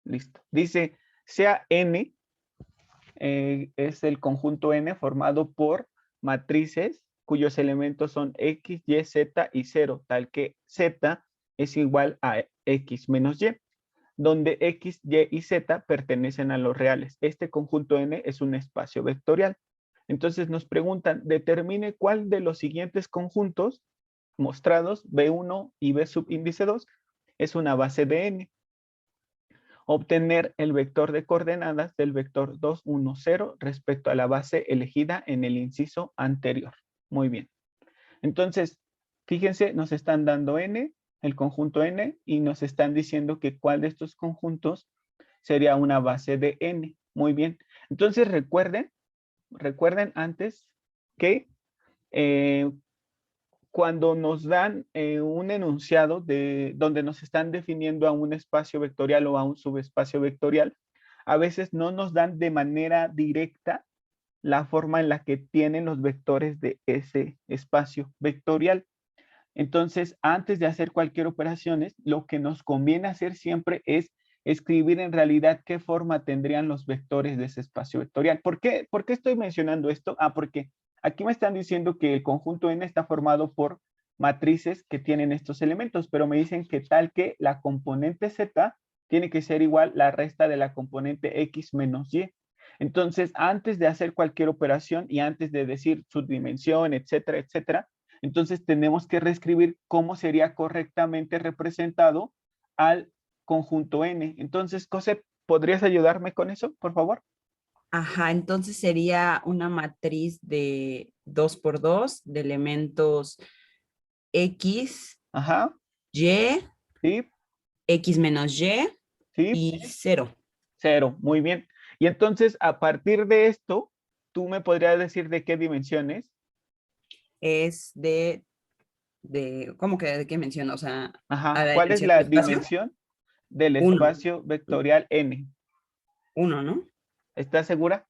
Listo. Dice, sea N, es el conjunto N formado por matrices cuyos elementos son X, Y, Z y 0, tal que Z es igual a X menos Y, donde X, Y y Z pertenecen a los reales. Este conjunto N es un espacio vectorial. Entonces nos preguntan, determine cuál de los siguientes conjuntos mostrados, B1 y B subíndice 2, es una base de N. Obtener el vector de coordenadas del vector 2, 1, 0 respecto a la base elegida en el inciso anterior. Muy bien. Entonces, fíjense, nos están dando N, el conjunto N, y nos están diciendo que cuál de estos conjuntos sería una base de N. Muy bien. Entonces, recuerden antes que cuando nos dan un enunciado de donde nos están definiendo a un espacio vectorial o a un subespacio vectorial, a veces no nos dan de manera directa la forma en la que tienen los vectores de ese espacio vectorial. Entonces, antes de hacer cualquier operación, lo que nos conviene hacer siempre es escribir en realidad qué forma tendrían los vectores de ese espacio vectorial. ¿Por qué estoy mencionando esto? Porque aquí me están diciendo que el conjunto N está formado por matrices que tienen estos elementos, pero me dicen que tal que la componente Z tiene que ser igual la resta de la componente X menos Y. Entonces, antes de hacer cualquier operación y antes de decir su dimensión, etcétera, etcétera, entonces tenemos que reescribir cómo sería correctamente representado al conjunto N. Entonces, Cosette, ¿podrías ayudarme con eso, por favor? Ajá, entonces sería una matriz de 2 por 2 de elementos X, Ajá, Y, sí, X menos sí, y 0. 0, muy bien. Y entonces, a partir de esto, ¿tú me podrías decir de qué dimensiones? Es ¿cómo que de qué menciono? O sea, a Ajá, la ¿cuál es dimensión del la espacio, dimensión del 1, espacio vectorial N? 1, ¿no? ¿Estás segura?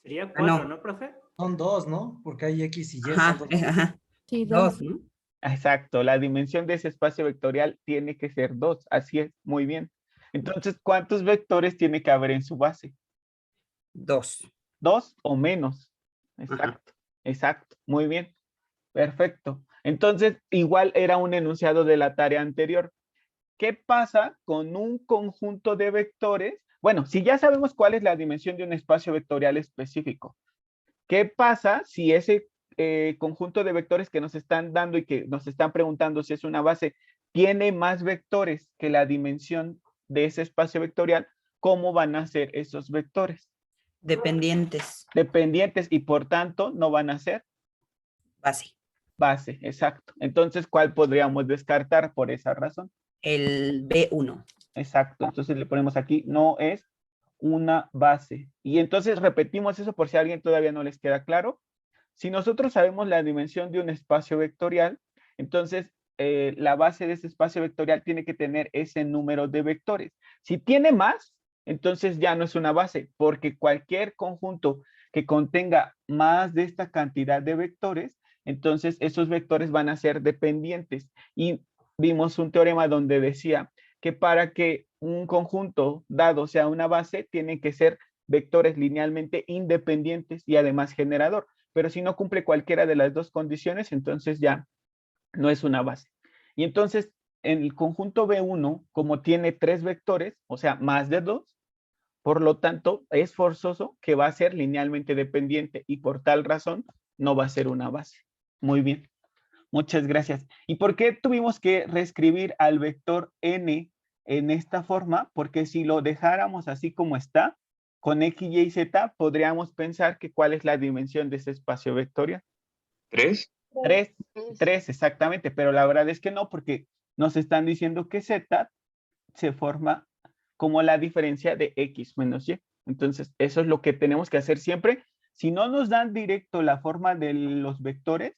Sería Ah, 4, no. ¿no, profe? Son dos, ¿no? Porque hay X y Y, son Ajá, dos. ajá. Sí, 2, dos. ¿no? Exacto, la dimensión de ese espacio vectorial tiene que ser 2, así es, muy bien. Entonces, ¿cuántos vectores tiene que haber en su base? 2. 2 o menos. Ajá. Exacto, exacto, muy bien, perfecto. Entonces, igual era un enunciado de la tarea anterior. ¿Qué pasa con un conjunto de vectores? Bueno, si ya sabemos cuál es la dimensión de un espacio vectorial específico, ¿qué pasa si ese conjunto de vectores que nos están dando y que nos están preguntando si es una base tiene más vectores que la dimensión de ese espacio vectorial? ¿Cómo van a ser esos vectores? Dependientes. Dependientes y por tanto no van a ser Base. base, exacto. Entonces, ¿cuál podríamos descartar por esa razón? El B1. Exacto. Entonces le ponemos aquí, no es una base. Y entonces repetimos eso por si a alguien todavía no les queda claro. Si nosotros sabemos la dimensión de un espacio vectorial, entonces la base de ese espacio vectorial tiene que tener ese número de vectores. Si tiene más, entonces ya no es una base, porque cualquier conjunto que contenga más de esta cantidad de vectores, entonces esos vectores van a ser dependientes. Y vimos un teorema donde decía que para que un conjunto dado sea una base, tienen que ser vectores linealmente independientes y además generador. Pero si no cumple cualquiera de las dos condiciones, entonces ya no es una base. Y entonces, en el conjunto B1, como tiene 3 vectores, o sea, más de 2, por lo tanto, es forzoso que va a ser linealmente dependiente y por tal razón no va a ser una base. Muy bien. Muchas gracias. ¿Y por qué tuvimos que reescribir al vector n en esta forma? Porque si lo dejáramos así como está, con x, y, z, podríamos pensar que cuál es la dimensión de ese espacio vectorial. 3. 3, 3 exactamente, pero la verdad es que no, porque nos están diciendo que z se forma como la diferencia de x menos y. Entonces, eso es lo que tenemos que hacer siempre. Si no nos dan directo la forma de los vectores,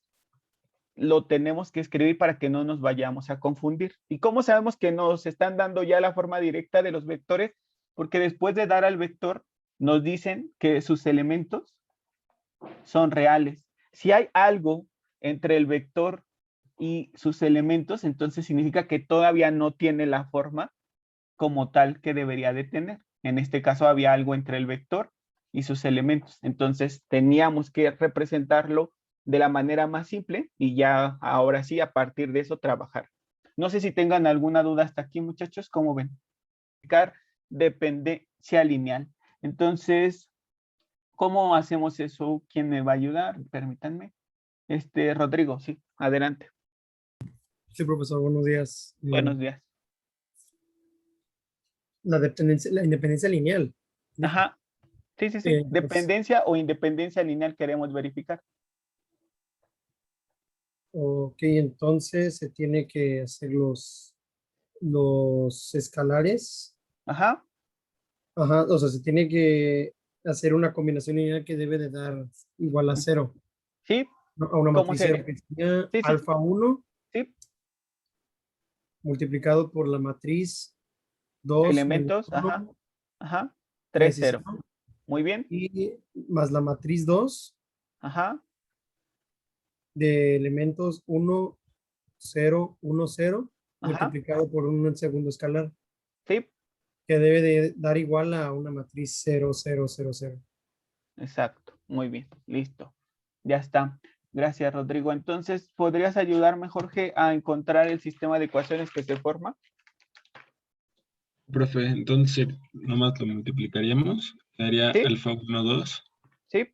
lo tenemos que escribir para que no nos vayamos a confundir. ¿Y cómo sabemos que nos están dando ya la forma directa de los vectores? Porque después de dar al vector, nos dicen que sus elementos son reales. Si hay algo entre el vector y sus elementos, entonces significa que todavía no tiene la forma como tal que debería de tener. En este caso había algo entre el vector y sus elementos. Entonces teníamos que representarlo de la manera más simple y ya ahora sí a partir de eso trabajar. No sé si tengan alguna duda hasta aquí, muchachos, ¿cómo ven? Dependencia lineal. Entonces, ¿cómo hacemos eso? ¿Quién me va a ayudar? Permítanme. Rodrigo, sí, adelante. Sí, profesor, buenos días. Buenos días. La independencia lineal. Ajá. Sí, sí, sí. Pues, Dependencia o independencia lineal queremos verificar. ok, entonces se tiene que hacer los escalares. Ajá. Ajá, o sea, se tiene que hacer una combinación lineal que debe de dar igual a 0, Sí. a una ¿Cómo matriz sería? 0, que sería Sí, sí. alfa 1 Sí. multiplicado por la matriz 2 Elementos. menos Ajá. 1, Ajá. 3, 3 y 0. 0, Muy bien. y más la matriz 2 Ajá. de elementos 1, 0, 1, 0, Ajá. multiplicado por un segundo escalar, Sí. que debe de dar igual a una matriz 0, 0, 0, 0. Exacto. Muy bien. Listo. Ya está. Gracias, Rodrigo. Entonces, ¿podrías ayudarme, Jorge, a encontrar el sistema de ecuaciones que se forma? Profe, entonces nomás lo multiplicaríamos. Daría Sí. alfa 1, 2. Sí.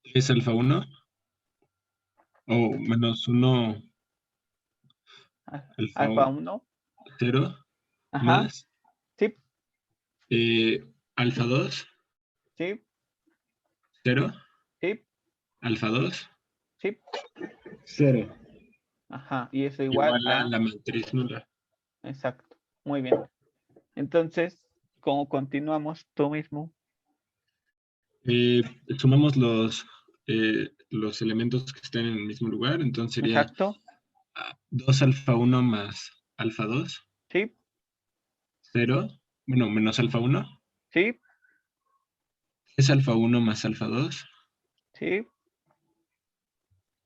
Es alfa 1. O menos 1 alfa Alfa 1. 0 Ajá. más Sí. alfa 2, Sí. 0, Sí. alfa 2, Sí. 0. Ajá. Y eso igual Igual a a... la matriz nula. Exacto. Muy bien. Entonces, ¿cómo continuamos? Tú mismo. Sumamos los elementos que estén en el mismo lugar. Entonces sería Exacto. 2 alfa 1 más alfa 2, Sí. 0. Bueno, menos alfa 1. Sí. Es alfa 1 más alfa 2 Sí.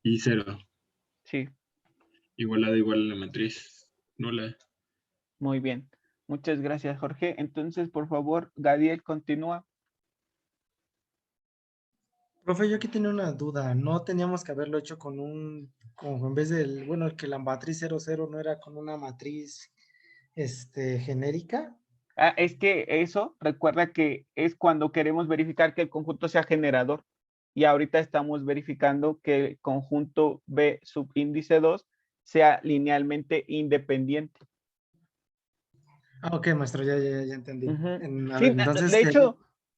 y 0. Sí. Igualado igual a la matriz nula. Muy bien. Muchas gracias, Jorge. Entonces, por favor, Gadiel, continúa. Profe, yo aquí tenía una duda. ¿No teníamos que haberlo hecho como en vez del, bueno, que la matriz 00 no era con una matriz genérica? Es que eso, recuerda que es cuando queremos verificar que el conjunto sea generador. Y ahorita estamos verificando que el conjunto B subíndice 2 sea linealmente independiente. Ah, ok, maestro, ya entendí. Ujú. A Sí, ver, entonces,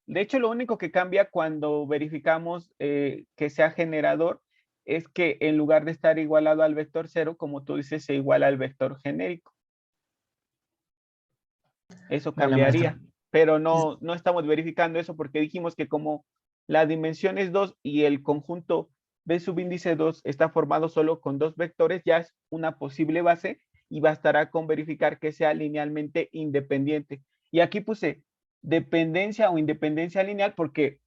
de hecho, lo único que cambia cuando verificamos que sea generador es que en lugar de estar igualado al vector 0, como tú dices, se iguala al vector genérico. Eso vale, maestro. cambiaría, pero no estamos verificando eso porque dijimos que como la dimensión es 2 y el conjunto B subíndice 2 está formado solo con dos vectores, ya es una posible base y bastará con verificar que sea linealmente independiente. Y aquí puse dependencia o independencia lineal porque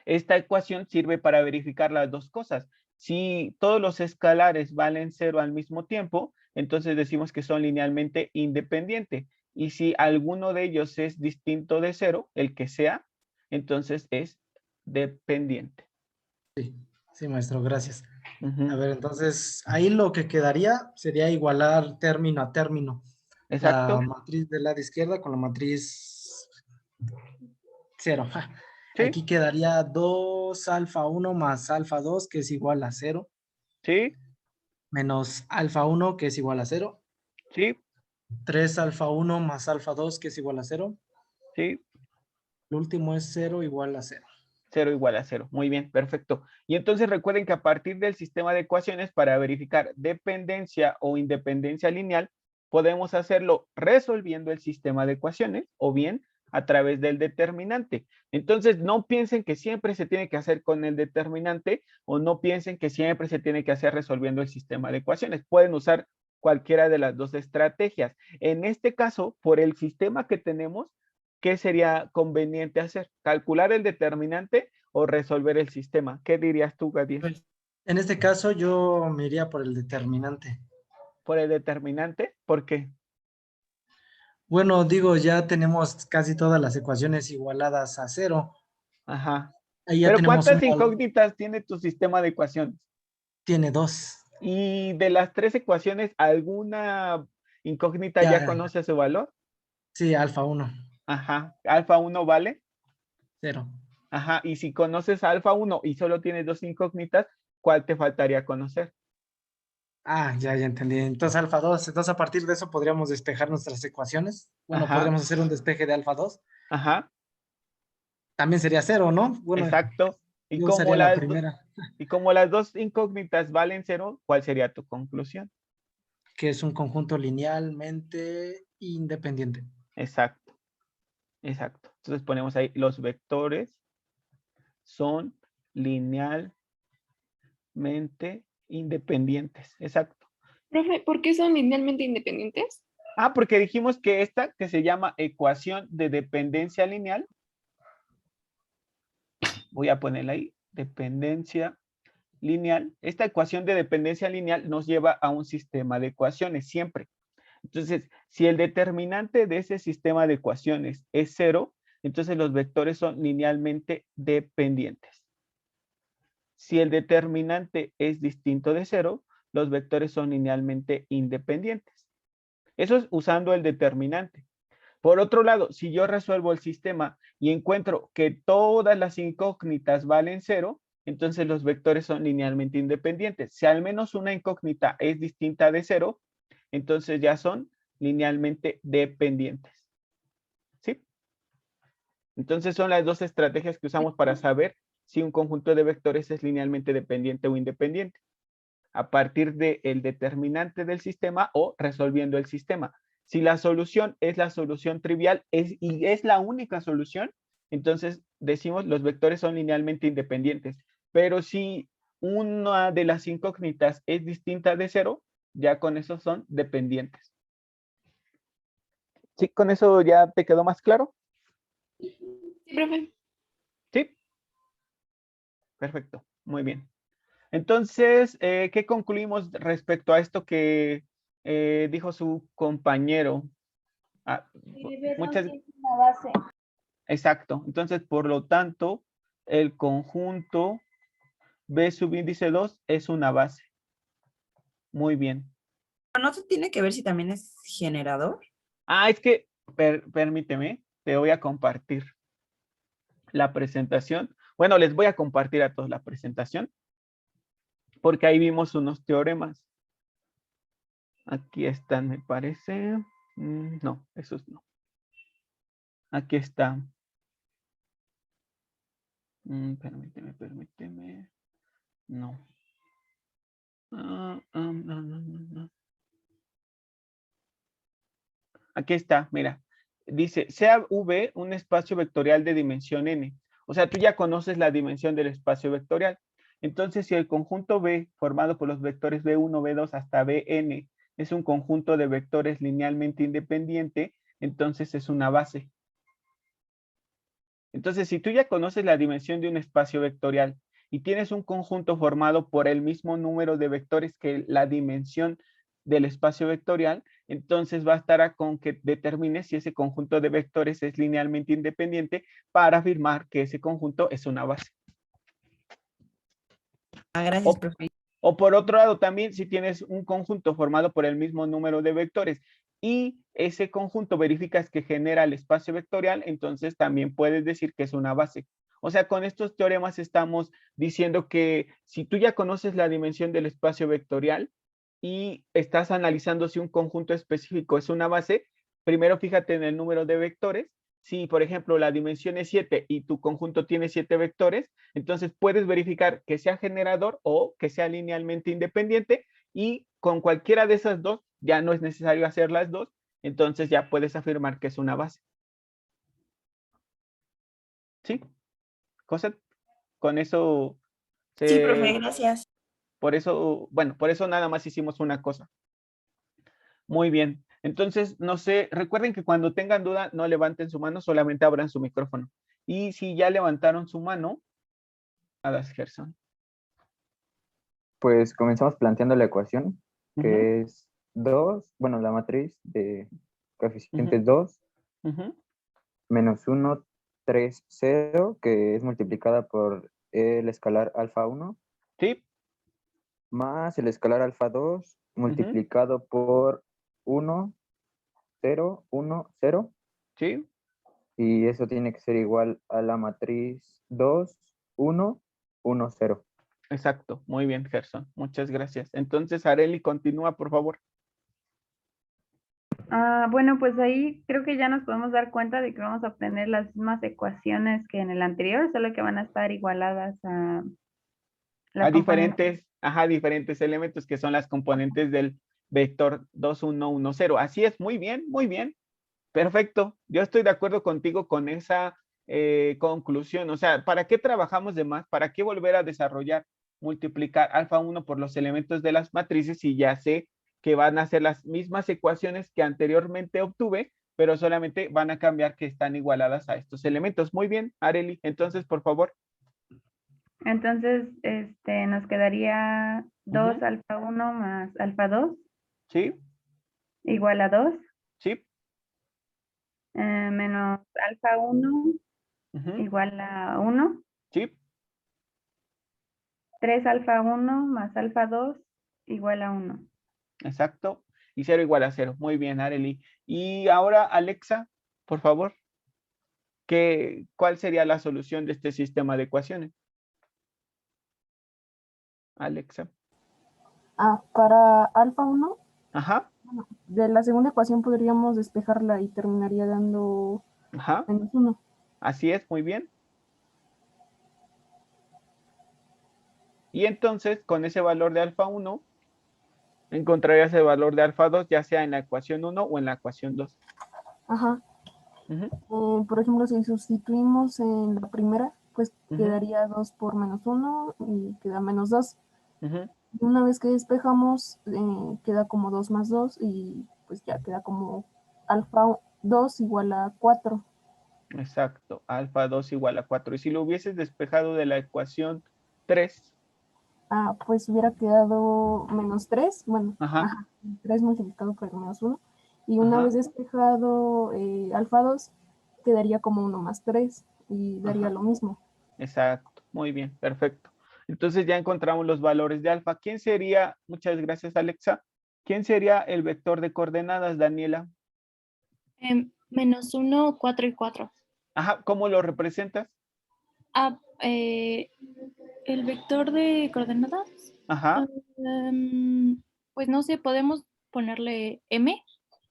esta ecuación sirve para verificar las dos cosas. Si todos los escalares valen 0 al mismo tiempo, entonces decimos que son linealmente independientes. Y si alguno de ellos es distinto de 0, el que sea, entonces es dependiente. Sí, maestro, gracias. Uh-huh. A ver, entonces, ahí lo que quedaría sería igualar término a término. Exacto. La matriz del lado izquierda con la matriz 0. Sí. Aquí quedaría 2 alfa 1 más alfa 2, que es igual a 0. Sí. Menos alfa 1, que es igual a 0. Sí. 3 alfa 1 más alfa 2, que es igual a 0. Sí. El último es 0 igual a 0. 0 igual a 0. Muy bien, perfecto. Y entonces recuerden que a partir del sistema de ecuaciones para verificar dependencia o independencia lineal, podemos hacerlo resolviendo el sistema de ecuaciones o bien a través del determinante. Entonces, no piensen que siempre se tiene que hacer con el determinante o no piensen que siempre se tiene que hacer resolviendo el sistema de ecuaciones. Pueden usar cualquiera de las dos estrategias. En este caso, por el sistema que tenemos, ¿qué sería conveniente hacer? ¿Calcular el determinante o resolver el sistema? ¿Qué dirías tú, Gadiel? En este caso, yo me iría por el determinante. por el determinante. ¿Por qué? Bueno, digo, ya tenemos casi todas las ecuaciones igualadas a cero. Ajá. Ahí ya Pero tenemos ¿cuántas un incógnitas tiene tu sistema de ecuaciones? tiene 2. Y de las 3 ecuaciones, ¿alguna incógnita ya Ya, conoce su valor? sí, alfa 1, Ajá. Alfa 1 vale. 0. Ajá. Y si conoces alfa 1 y solo tienes 2 incógnitas, ¿cuál te faltaría conocer? Ah, ya entendí. Entonces alfa 2. Entonces a partir de eso podríamos despejar nuestras ecuaciones. Bueno, Ajá. podríamos hacer un despeje de alfa 2. Ajá. También sería 0, ¿no? Bueno, Exacto. Y yo como usaría la las, primera, y como las 2 incógnitas valen 0, ¿cuál sería tu conclusión? que es un conjunto linealmente independiente. Exacto. Exacto. Entonces ponemos ahí los vectores son linealmente independientes. Exacto. Profe, ¿por qué son linealmente independientes? Ah, porque dijimos que esta que se llama ecuación de dependencia lineal, voy a ponerla ahí, dependencia lineal. Esta ecuación de dependencia lineal nos lleva a un sistema de ecuaciones siempre. Entonces, si el determinante de ese sistema de ecuaciones es 0, entonces los vectores son linealmente dependientes. Si el determinante es distinto de 0, los vectores son linealmente independientes. Eso es usando el determinante. Por otro lado, si yo resuelvo el sistema y encuentro que todas las incógnitas valen 0, entonces los vectores son linealmente independientes. Si al menos una incógnita es distinta de 0, entonces ya son linealmente dependientes. ¿Sí? Entonces son las dos estrategias que usamos para saber si un conjunto de vectores es linealmente dependiente o independiente. A partir del determinante del sistema o resolviendo el sistema. Si la solución es la solución trivial y es la única solución, entonces decimos los vectores son linealmente independientes. Pero si una de las incógnitas es distinta de 0, ya con eso son dependientes. ¿Sí? ¿Con eso ya te quedó más claro? Sí, profe. Sí. Perfecto. Muy bien. Entonces, ¿qué concluimos respecto a esto que dijo su compañero? Ah, muchas, exacto. Entonces, por lo tanto, el conjunto B subíndice 2 es una base. Muy bien. ¿No se tiene que ver si también es generador? Ah, es que, permíteme, te voy a compartir la presentación. Bueno, les voy a compartir a todos la presentación, porque ahí vimos unos teoremas. Aquí están, me parece. No, esos no. Aquí está. Permíteme. No. No. Aquí está, mira. Dice, sea V un espacio vectorial de dimensión n. O sea, tú ya conoces la dimensión del espacio vectorial. Entonces, si el conjunto V, formado por los vectores V1, V2 hasta Vn, es un conjunto de vectores linealmente independiente, entonces es una base. Entonces, si tú ya conoces la dimensión de un espacio vectorial y tienes un conjunto formado por el mismo número de vectores que la dimensión del espacio vectorial, entonces bastará con que determines si ese conjunto de vectores es linealmente independiente para afirmar que ese conjunto es una base. Ah, gracias, O, profe. o por otro lado, también si tienes un conjunto formado por el mismo número de vectores y ese conjunto verificas que genera el espacio vectorial, entonces también puedes decir que es una base. O sea, con estos teoremas estamos diciendo que si tú ya conoces la dimensión del espacio vectorial y estás analizando si un conjunto específico es una base, primero fíjate en el número de vectores. Si, por ejemplo, la dimensión es 7 y tu conjunto tiene 7 vectores, entonces puedes verificar que sea generador o que sea linealmente independiente y con cualquiera de esas dos, ya no es necesario hacer las dos, entonces ya puedes afirmar que es una base. ¿Sí? Cosa, con eso Sí, profe, gracias. por eso, bueno, por eso nada más hicimos una cosa. Muy bien. Entonces, no sé, recuerden que cuando tengan duda, no levanten su mano, solamente abran su micrófono. Y si ya levantaron su mano, hagas Gerson. Pues comenzamos planteando la ecuación, Ujú. que es 2, bueno, la matriz de coeficientes Ujú. 2, Ujú. menos 1, 3, 0, que es multiplicada por el escalar alfa 1, Sí. más el escalar alfa 2, Ujú. multiplicado por 1, 0, 1, 0, Sí. y eso tiene que ser igual a la matriz 2, 1, 1, 0. Exacto. Muy bien, Gerson. Muchas gracias. Entonces, Areli, continúa, por favor. Bueno, pues ahí creo que ya nos podemos dar cuenta de que vamos a obtener las mismas ecuaciones que en el anterior, solo que van a estar igualadas a A las componentes. diferentes elementos que son las componentes del vector 2, 1, 1, 0. Así es, muy bien, muy bien. Perfecto. Yo estoy de acuerdo contigo con esa conclusión. O sea, ¿para qué trabajamos de más? ¿Para qué volver a desarrollar, multiplicar alfa 1 por los elementos de las matrices si ya sé que van a ser las mismas ecuaciones que anteriormente obtuve, pero solamente van a cambiar que están igualadas a estos elementos? Muy bien, Areli. Entonces, por favor. Entonces, nos quedaría 2 Ujú. alfa 1 más alfa 2 Sí, igual a 2, sí. menos alfa 1 Ujú. igual a 1, Sí, 3 alfa 1 más alfa 2 igual a 1. exacto. Y 0 igual a 0. Muy bien, Areli. Y ahora, Alexa, por favor, ¿cuál sería la solución de este sistema de ecuaciones? Alexa. Para alfa 1, Ajá, de la segunda ecuación podríamos despejarla y terminaría dando ajá. menos 1. Así es, muy bien. Y entonces, con ese valor de alfa 1, encontrarías el valor de alfa 2, ya sea en la ecuación 1 o en la ecuación 2. Ajá. Ujú, Por ejemplo, si sustituimos en la primera, pues ujú, quedaría 2 por menos 1 y queda menos 2. ujú. Una vez que despejamos, queda como 2 más 2 y pues ya queda como alfa 2 igual a 4. Exacto, alfa 2 igual a 4. Y si lo hubieses despejado de la ecuación 3, Pues hubiera quedado menos 3. Bueno, ajá, 3 multiplicado por menos 1. Y una ajá, vez despejado alfa 2, quedaría como 1 más 3 y daría ajá, lo mismo. exacto, muy bien, perfecto. Entonces ya encontramos los valores de alfa. ¿Quién sería, muchas gracias, Alexa, quién sería el vector de coordenadas, Daniela? Menos 1, 4 y 4. Ajá, ¿cómo lo representas? Ah, el vector de coordenadas. Ajá, Pues no sé, podemos ponerle M.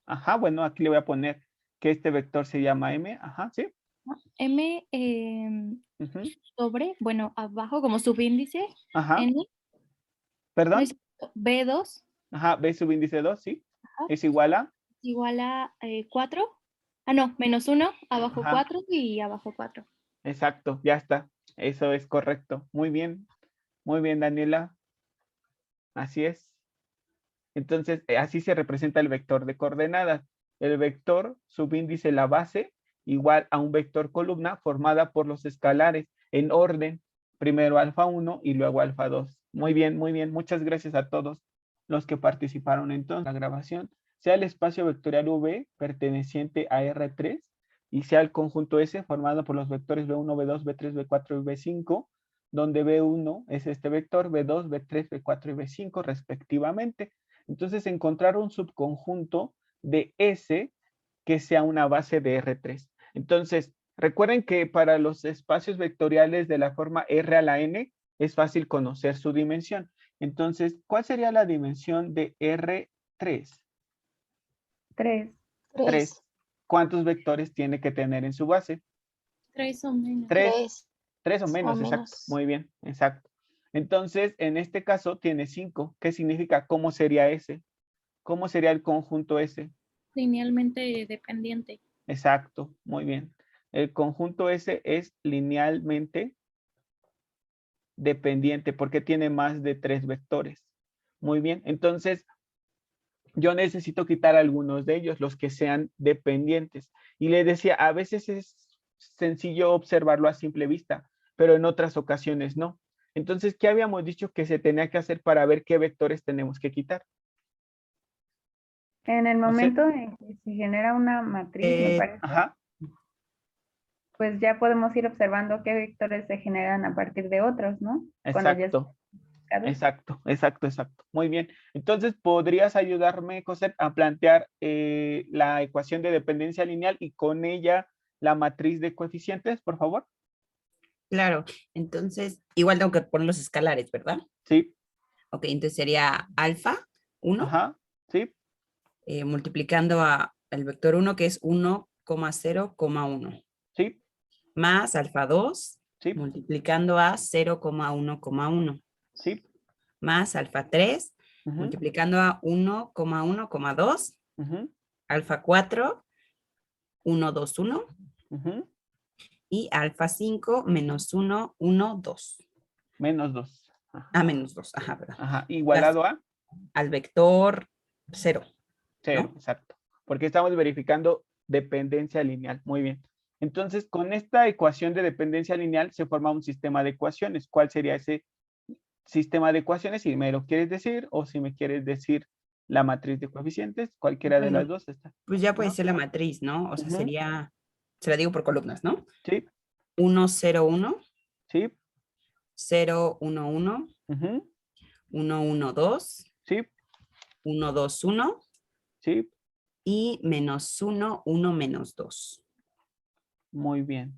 ajá, bueno, aquí le voy a poner que este vector se llama M, ajá, sí, ¿No? M ujú, sobre, bueno, abajo como subíndice, ajá, N, no perdón, es B2, ajá, B subíndice 2, sí, ajá, es igual a, igual a 4. No, menos 1, abajo ajá, 4 y abajo 4. exacto, ya está, eso es correcto, muy bien, Daniela, así es. Entonces, así se representa el vector de coordenadas. El vector subíndice la base igual a un vector columna formada por los escalares en orden, primero alfa 1 y luego alfa 2. Muy bien, muy bien. Muchas gracias a todos los que participaron entonces en la grabación. Sea el espacio vectorial V perteneciente a R3 y sea el conjunto S formado por los vectores B1, B2, B3, B4 y B5, donde B1 es este vector, B2, B3, B4 y B5 respectivamente. Entonces, encontrar un subconjunto de S que sea una base de R3. Entonces, recuerden que para los espacios vectoriales de la forma R a la N es fácil conocer su dimensión. Entonces, ¿cuál sería la dimensión de R3? 3. 3. ¿Cuántos vectores tiene que tener en su base? 3 o menos. 3. 3 o menos, exacto. Muy bien, exacto. Entonces, en este caso tiene 5. ¿Qué significa? ¿Cómo sería ese? ¿Cómo sería el conjunto S? Linealmente dependiente. Exacto, muy bien. El conjunto S es linealmente dependiente porque tiene más de 3 vectores. Muy bien, entonces yo necesito quitar algunos de ellos, los que sean dependientes. Y le decía, a veces es sencillo observarlo a simple vista, pero en otras ocasiones no. Entonces, ¿qué habíamos dicho que se tenía que hacer para ver qué vectores tenemos que quitar? En el No sé. momento en que se genera una matriz, me parece, Ajá, pues ya podemos ir observando qué vectores se generan a partir de otros, ¿no? Cuando ya exacto. están Exacto, exacto, exacto. Muy bien. Entonces, ¿podrías ayudarme, Cosette, a plantear la ecuación de dependencia lineal y con ella la matriz de coeficientes, por favor? Claro, entonces igual tengo que poner los escalares, ¿verdad? Sí, Ok, entonces sería alfa 1 ajá, sí, multiplicando al vector 1 que es 1,0,1 sí, más alfa 2 sí, multiplicando a 0,1,1 sí, más alfa 3 ujú, multiplicando a 1,1,2 ujú, alfa 4 1,2,1 ujú, y alfa 5 menos 1,1,2. menos 2. Menos 2, ajá, ¿verdad? Ajá, igualado a Al vector 0, 0, ¿no? exacto. Porque estamos verificando dependencia lineal. Muy bien. Entonces, con esta ecuación de dependencia lineal se forma un sistema de ecuaciones. ¿Cuál sería ese sistema de ecuaciones? Si me lo quieres decir o si me quieres decir la matriz de coeficientes, cualquiera de las Bueno, dos está. pues ya puede Ajá. ser la matriz, ¿no? O sea, Ujú. sería, se la digo por columnas, ¿no? Sí, 1, 0, 1, sí, 0, 1, 1, ujú, 1, 1, 2, sí, 1, 2, 1 sí, y menos 1, 1, menos 2. muy bien.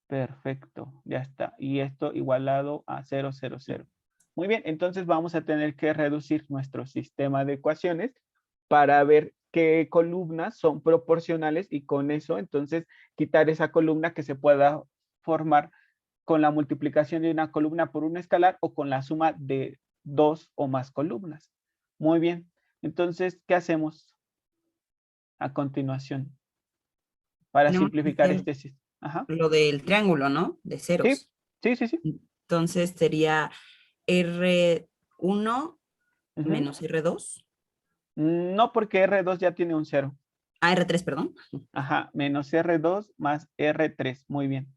Perfecto, ya está. Y esto igualado a 0, 0, 0. Muy bien, entonces vamos a tener que reducir nuestro sistema de ecuaciones para ver qué columnas son proporcionales y con eso entonces quitar esa columna que se pueda formar con la multiplicación de una columna por un escalar o con la suma de dos o más columnas. Muy bien, entonces, ¿qué hacemos a continuación para Tenemos que simplificar hacer este sistema? Ajá. lo del triángulo, ¿no? De Sí, ceros. sí, sí, sí. Entonces sería R1 Ujú. menos R2. No, porque R2 ya tiene un 0. R3, perdón. Ajá, menos R2 más R3. Muy bien.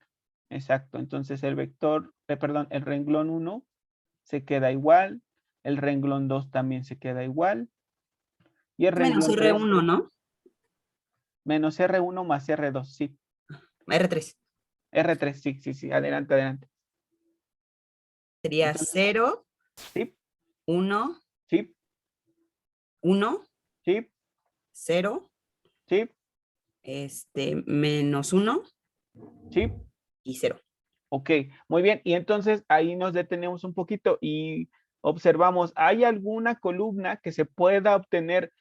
Exacto. Entonces el vector, perdón, el renglón 1 se queda igual. El renglón 2 también se queda igual. Y el Menos renglón 3, R1, ¿no? menos R1 más R2. Sí. R3. R3, sí, sí, sí. Adelante, adelante. Sería Entonces, 0, sí, 1, sí, 1, sí, 0, sí, menos 1 sí. y 0. Ok, muy bien. Y entonces ahí nos detenemos un poquito y observamos, ¿hay alguna columna que se pueda obtener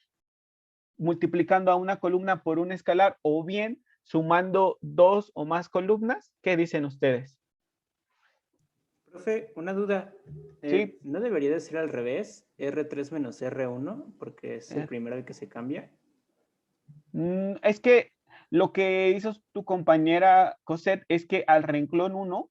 multiplicando a una columna por un escalar o bien sumando dos o más columnas? ¿Qué dicen ustedes? Profe, una duda. Sí, ¿No debería de ser al revés? R3 menos R1, porque es el eh, primero el que se cambia. es que lo que hizo tu compañera Cosette es que al renglón 1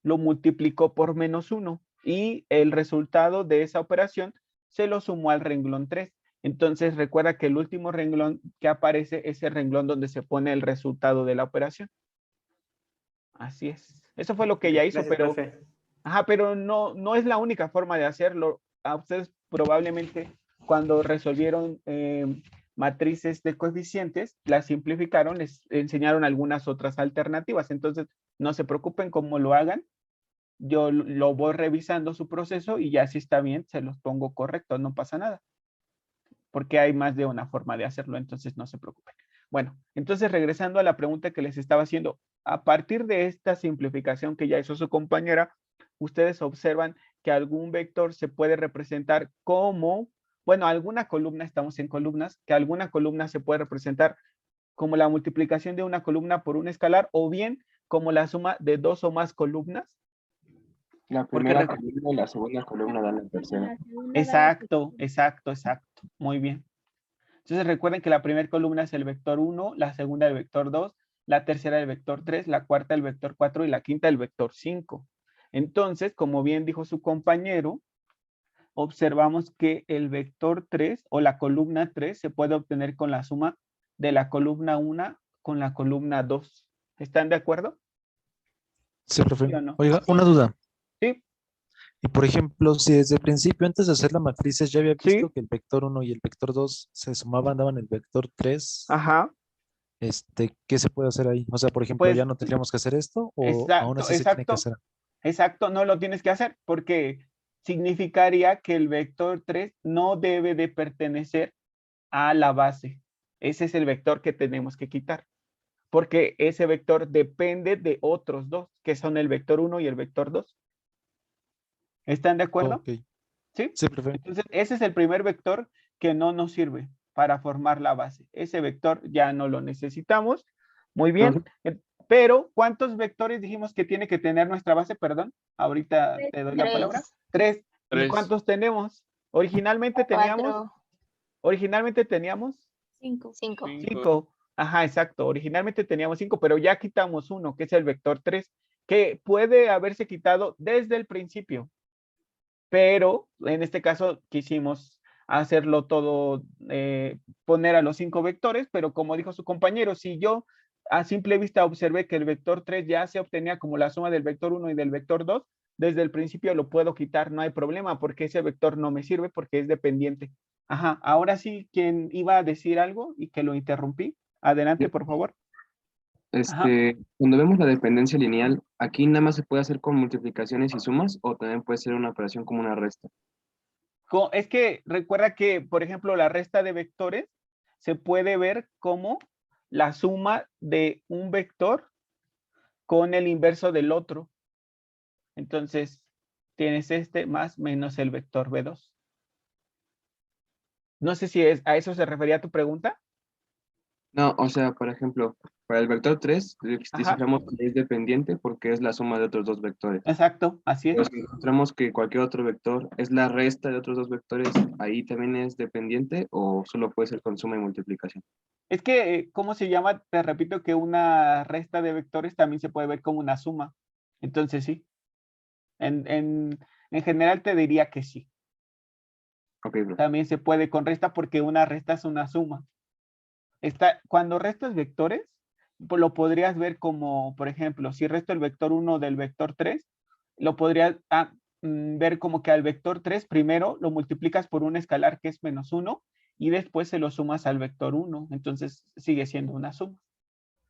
lo multiplicó por menos 1 y el resultado de esa operación se lo sumó al renglón 3. Entonces recuerda que el último renglón que aparece es el renglón donde se pone el resultado de la operación. Así es. Eso fue lo que Ok, ella hizo, gracias, pero, profe. ajá, pero no es la única forma de hacerlo. A ustedes probablemente cuando resolvieron matrices de coeficientes, las simplificaron, les enseñaron algunas otras alternativas. Entonces, no se preocupen cómo lo hagan. Yo lo voy revisando su proceso y ya si está bien, se los pongo correcto, no pasa nada. Porque hay más de una forma de hacerlo, entonces no se preocupen. Bueno, entonces regresando a la pregunta que les estaba haciendo, a partir de esta simplificación que ya hizo su compañera, ustedes observan que algún vector se puede representar como, bueno, alguna columna, estamos en columnas, que alguna columna se puede representar como la multiplicación de una columna por un escalar o bien como la suma de dos o más columnas. La Porque primera columna y la segunda columna dan la tercera. exacto, exacto, exacto. Muy bien. Entonces recuerden que la primera columna es el vector 1, la segunda el vector 2, la tercera el vector 3, la cuarta el vector 4 y la quinta el vector 5. Entonces, como bien dijo su compañero, observamos que el vector 3 o la columna 3 se puede obtener con la suma de la columna 1 con la columna 2. ¿Están de acuerdo? Sí, profe. ¿Sí o no? Oiga, una duda. Sí. Y por ejemplo, si desde el principio, antes de hacer la matrices, ya había Sí. visto que el vector 1 y el vector 2 se sumaban, daban el vector 3, Ajá, ¿qué se puede hacer ahí? O sea, por ejemplo, pues ¿ya no tendríamos que hacer esto o aún exacto, así se tiene que exacto, hacer? exacto, no lo tienes que hacer porque significaría que el vector 3 no debe de pertenecer a la base. Ese es el vector que tenemos que quitar, porque ese vector depende de otros dos, que son el vector 1 y el vector 2. ¿Están de acuerdo? Ok, ¿Sí? sí, perfecto. Entonces, ese es el primer vector que no nos sirve para formar la base. Ese vector ya no lo necesitamos. Muy bien. Pero, ¿cuántos vectores dijimos que tiene que tener nuestra base? Perdón, ahorita te doy la palabra. 3. ¿Y Tres. cuántos tenemos? Originalmente teníamos 5. 5. Ajá, exacto. Originalmente teníamos 5, pero ya quitamos uno, que es el vector 3, que puede haberse quitado desde el principio. Pero en este caso quisimos hacerlo todo, poner a los 5 vectores, pero como dijo su compañero, si yo a simple vista observé que el vector 3 ya se obtenía como la suma del vector 1 y del vector 2, desde el principio lo puedo quitar, no hay problema, porque ese vector no me sirve porque es dependiente. Ajá, ahora sí, quien iba a decir algo y que lo interrumpí, adelante, por favor. Ajá. Cuando vemos la dependencia lineal, aquí nada más se puede hacer con multiplicaciones y sumas o también puede ser una operación como una resta. Es que recuerda que, por ejemplo, la resta de vectores se puede ver como la suma de un vector con el inverso del otro. Entonces, tienes este más menos el vector B2. No sé si a eso se refería tu pregunta. No, o sea, por ejemplo, para el vector 3 Ajá, desciframos que es dependiente porque es la suma de otros dos vectores. exacto, así es. Pero si encontramos que cualquier otro vector es la resta de otros dos vectores, ¿ahí también es dependiente o solo puede ser con suma y multiplicación? Es que, ¿cómo se llama? Te repito que una resta de vectores también se puede ver como una suma. Entonces, sí. En general te diría que sí. Ok, bro. También se puede con resta porque una resta es una suma. Cuando restas vectores, pues lo podrías ver como, por ejemplo, si resto el vector 1 del vector 3, lo podrías ver como que al vector 3 primero lo multiplicas por un escalar que es menos 1 y después se lo sumas al vector 1. Entonces sigue siendo una suma.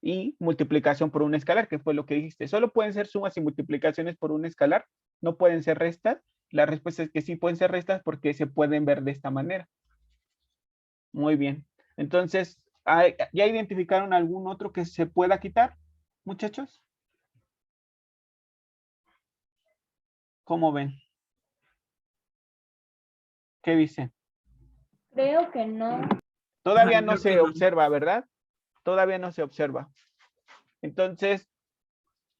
Y multiplicación por un escalar, que fue lo que dijiste. Solo pueden ser sumas y multiplicaciones por un escalar, no pueden ser restas. La respuesta es que sí pueden ser restas porque se pueden ver de esta manera. Muy bien. Entonces, ¿ya identificaron algún otro que se pueda quitar, muchachos? ¿Cómo ven? ¿Qué dicen? Creo que no. Todavía no se observa, ¿verdad? Todavía no se observa. Entonces,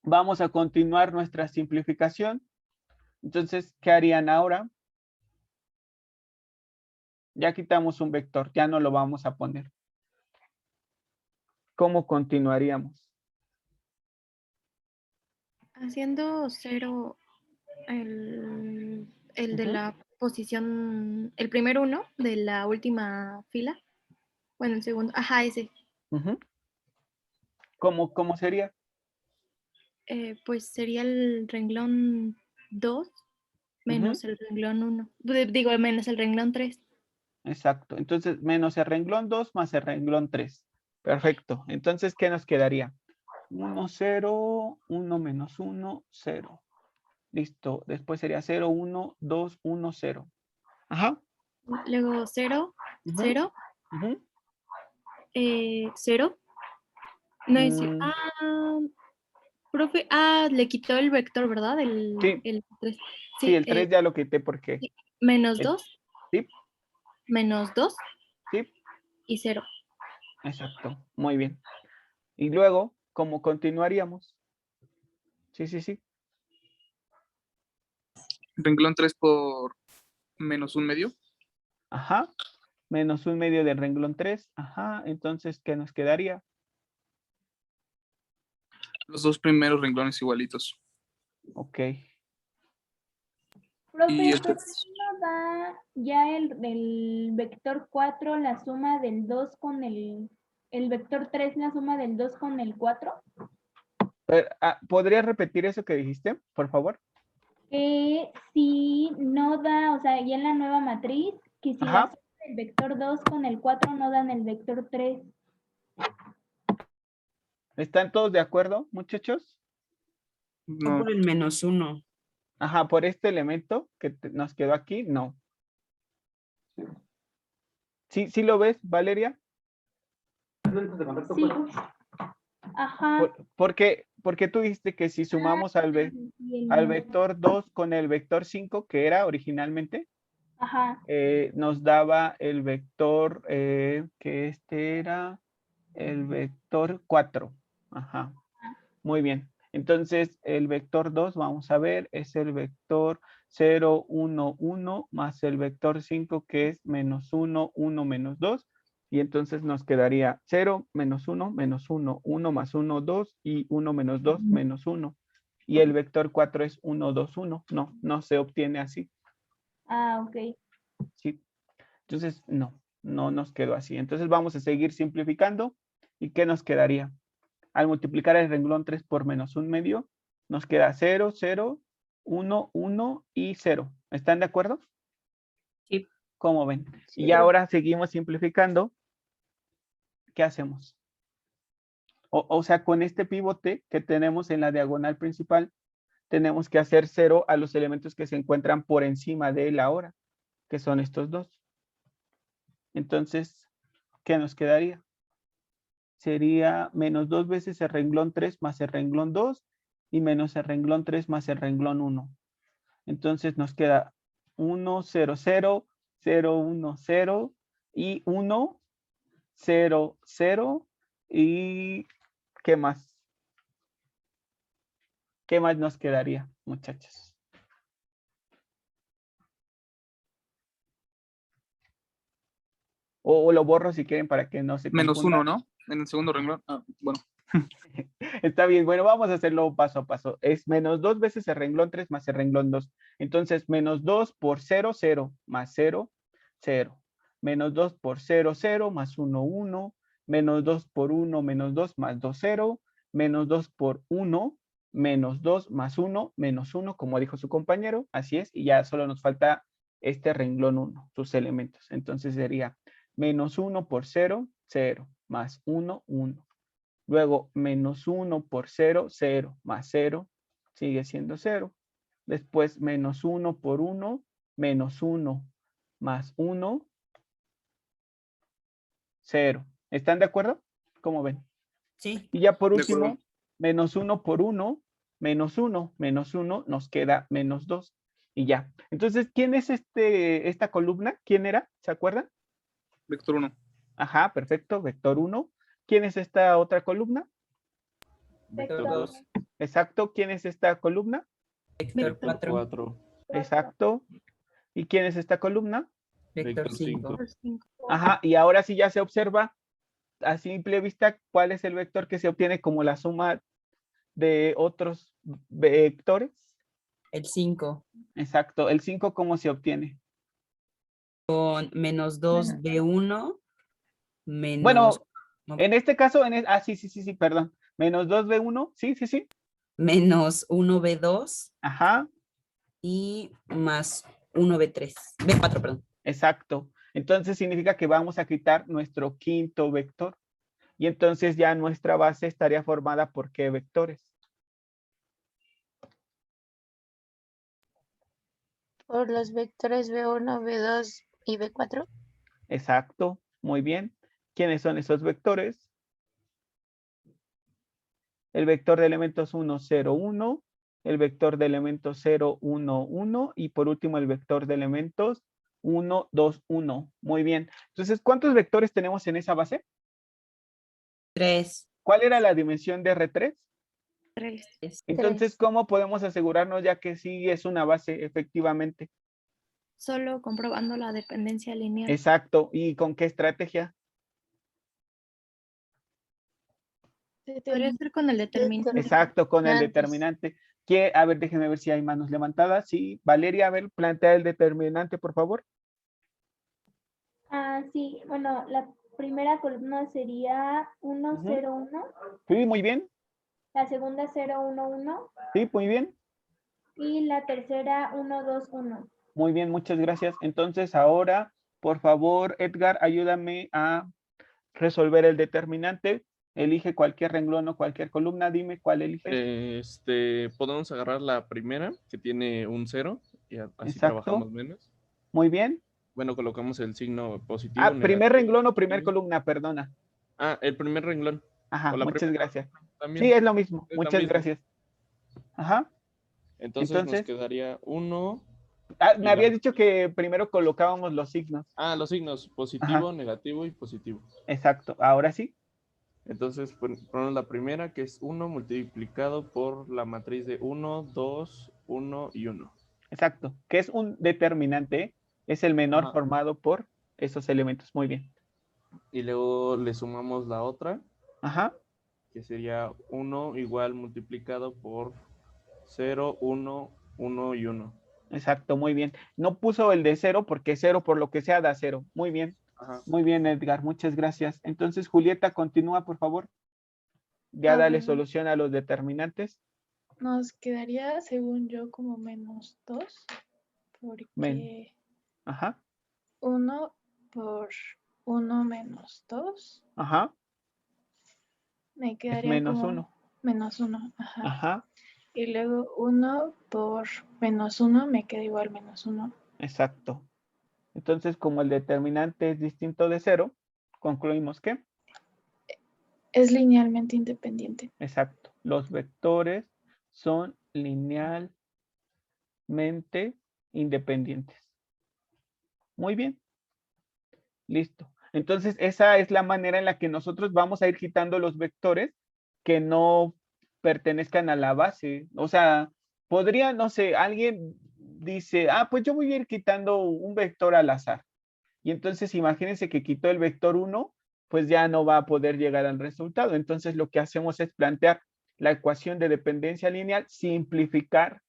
vamos a continuar nuestra simplificación. Entonces, ¿qué harían ahora? Ya quitamos un vector, ya no lo vamos a poner. ¿Cómo continuaríamos? Haciendo 0 el de la posición, el primer uno de la última fila. Bueno, el segundo. Ajá, ese. ¿Cómo sería? Pues sería el renglón 2 menos el renglón 1. Digo, menos el renglón 3. Exacto. Entonces, menos el renglón 2 más el renglón 3. Perfecto. Entonces, ¿qué nos quedaría? 1, 0, 1 menos 1, 0. Listo. Después sería 0, 1, 2, 1, 0. Ajá. Luego 0, 0. 0. No es decir, profe, le quitó el vector, ¿verdad? Sí. El 3. Sí, el 3 ya lo quité porque. Sí, menos 2. Sí. Menos 2. Sí. Y 0. Exacto. Muy bien. Y luego, ¿cómo continuaríamos? Sí. Renglón 3 por menos un medio. Ajá. Menos un medio del renglón 3. Ajá. Entonces, ¿qué nos quedaría? Los dos primeros renglones igualitos. Ok. Profe, Y ¿por qué no da ya el vector 4 la suma del 2 con el vector 3 la suma del 2 con el 4? ¿Podrías repetir eso que dijiste, por favor? Que si no da, o sea, ya en la nueva matriz, que si la Ajá. suma del vector 2 con el 4 no dan el vector 3. ¿Están todos de acuerdo, muchachos? No por el -1. Ajá, por este elemento que nos quedó aquí, no. ¿Sí lo ves, Valeria? Sí. Ajá. Porque tú dijiste que si sumamos al vector 2 con el vector 5, que era originalmente, Ajá. nos daba el vector, que este era el vector 4. Ajá. Muy bien. Entonces, el vector 2, vamos a ver, es el vector 0, 1, 1, más el vector 5, que es -1, 1, -2. Y entonces nos quedaría 0, -1, -1, 1 más 1, 2, y 1 menos 2, -1. Y el vector 4 es 1, 2, 1. No se obtiene así. Ah, ok. ¿Sí? Entonces, no nos quedó así. Entonces vamos a seguir simplificando. ¿Y qué nos quedaría? Al multiplicar el renglón 3 por -1/2, nos queda 0, 0, 1, 1 y 0. ¿Están de acuerdo? Sí. ¿Cómo ven? Sí. Y ahora seguimos simplificando. ¿Qué hacemos? O sea, con este pivote que tenemos en la diagonal principal, tenemos que hacer 0 a los elementos que se encuentran por encima de él ahora, que son estos dos. Entonces, ¿qué nos quedaría? Sería -2 veces el renglón 3 más el renglón 2 y menos el renglón 3 más el renglón 1. Entonces nos queda 1, 0, 0, 0, 1, 0 y 1, 0, 0 y ¿qué más? ¿Qué más nos quedaría, muchachos? O lo borro si quieren para que no se confundan. -1, ¿no? En el segundo renglón. Ah, bueno. Está bien, bueno, vamos a hacerlo paso a paso. Es -2 veces el renglón 3 más el renglón 2. Entonces, -2 por 0, 0, más 0, 0. -2 por 0, 0, más 1, 1. -2 por 1, -2, más 2, 0. -2 por 1, -2, más 1, -1, como dijo su compañero. Así es, y ya solo nos falta este renglón 1, sus elementos. Entonces sería -1 por 0, 0, más 1, 1. Luego, -1 por 0, 0, más 0, sigue siendo 0. Después, -1 por 1, -1, más 1, 0. ¿Están de acuerdo? ¿Cómo ven? Sí. Y ya por De acuerdo. último, -1 por 1, -1, -1, nos queda -2. Y ya. Entonces, ¿quién es esta columna? ¿Quién era? ¿Se acuerdan? Vector 1. Ajá, perfecto, vector 1. ¿Quién es esta otra columna? Vector 2. Exacto, ¿quién es esta columna? Vector 4. 4. Exacto. ¿Y quién es esta columna? Vector 5. Ajá, y ahora sí ya se observa a simple vista cuál es el vector que se obtiene como la suma de otros vectores. El 5. Exacto, el 5, ¿cómo se obtiene? Con -2 B1 menos... Bueno, no, en este caso, sí, perdón. -2 B1, sí. menos 1 B2 Ajá, y más 1 B3. B4, perdón. exacto. Entonces significa que vamos a quitar nuestro quinto vector. Y entonces ya nuestra base estaría formada por ¿qué vectores? Por los vectores B1, B2 y B4. Exacto, muy bien. ¿Quiénes son esos vectores? El vector de elementos 1, 0, 1, el vector de elementos 0, 1, 1 y por último el vector de elementos 1, 2, 1. Muy bien. Entonces, ¿cuántos vectores tenemos en esa base? 3. ¿Cuál era la dimensión de R3? 3. Entonces, ¿cómo podemos asegurarnos ya que sí es una base efectivamente? Solo comprobando la dependencia lineal. Exacto. ¿Y con qué estrategia? Podría ser con el determinante. Exacto, con el determinante. A ver, déjenme ver si hay manos levantadas. Sí, Valeria, a ver, plantea el determinante, por favor. Ah, sí, bueno, la primera columna sería 1, 0, 1. Sí, muy bien. La segunda 0, 1, 1. Sí, muy bien. Y la tercera, 1, 2, 1. Muy bien, muchas gracias. Entonces ahora, por favor, Edgar, ayúdame a resolver el determinante. Elige cualquier renglón o cualquier columna. Dime cuál eliges. Podemos agarrar la primera, que tiene un 0, y así Exacto. trabajamos menos. Muy bien. Bueno, colocamos el signo positivo. Ah, primer renglón o primer columna, perdona. Ah, el primer renglón. Ajá, O la muchas primera gracias. también. Sí, es lo mismo. Es lo Muchas mismo. gracias. Ajá. Entonces nos quedaría 1. Ah, me habías dicho que primero colocábamos los signos. Ah, los signos, positivo, Ajá. negativo y positivo. Exacto, ahora sí. Entonces ponemos la primera, que es 1 multiplicado por la matriz de 1, 2, 1 y 1. Exacto, que es un determinante, es el menor Ajá. formado por esos elementos. Muy bien. Y luego le sumamos la otra. Ajá. Que sería 1 igual multiplicado por 0, 1, 1 y 1. Exacto, muy bien. No puso el de 0 porque 0 por lo que sea da 0. Muy bien. Ajá. Muy bien, Edgar. Muchas gracias. Entonces, Julieta, continúa, por favor. Ya dale bueno. solución a los determinantes. Nos quedaría, según yo, como -2, porque Ajá. 1 por 1 menos 2 Ajá. me Es quedaría menos como 1. -1. Ajá. Ajá. Y luego 1 por -1 me queda igual -1. Exacto. Entonces, como el determinante es distinto de 0, concluimos que. Es linealmente independiente. Exacto. Los vectores son linealmente independientes. Muy bien. Listo. Entonces, esa es la manera en la que nosotros vamos a ir quitando los vectores que no pertenezcan a la base. O sea, podría, no sé, alguien dice, pues yo voy a ir quitando un vector al azar. Y entonces imagínense que quitó el vector 1, pues ya no va a poder llegar al resultado. Entonces lo que hacemos es plantear la ecuación de dependencia lineal, simplificar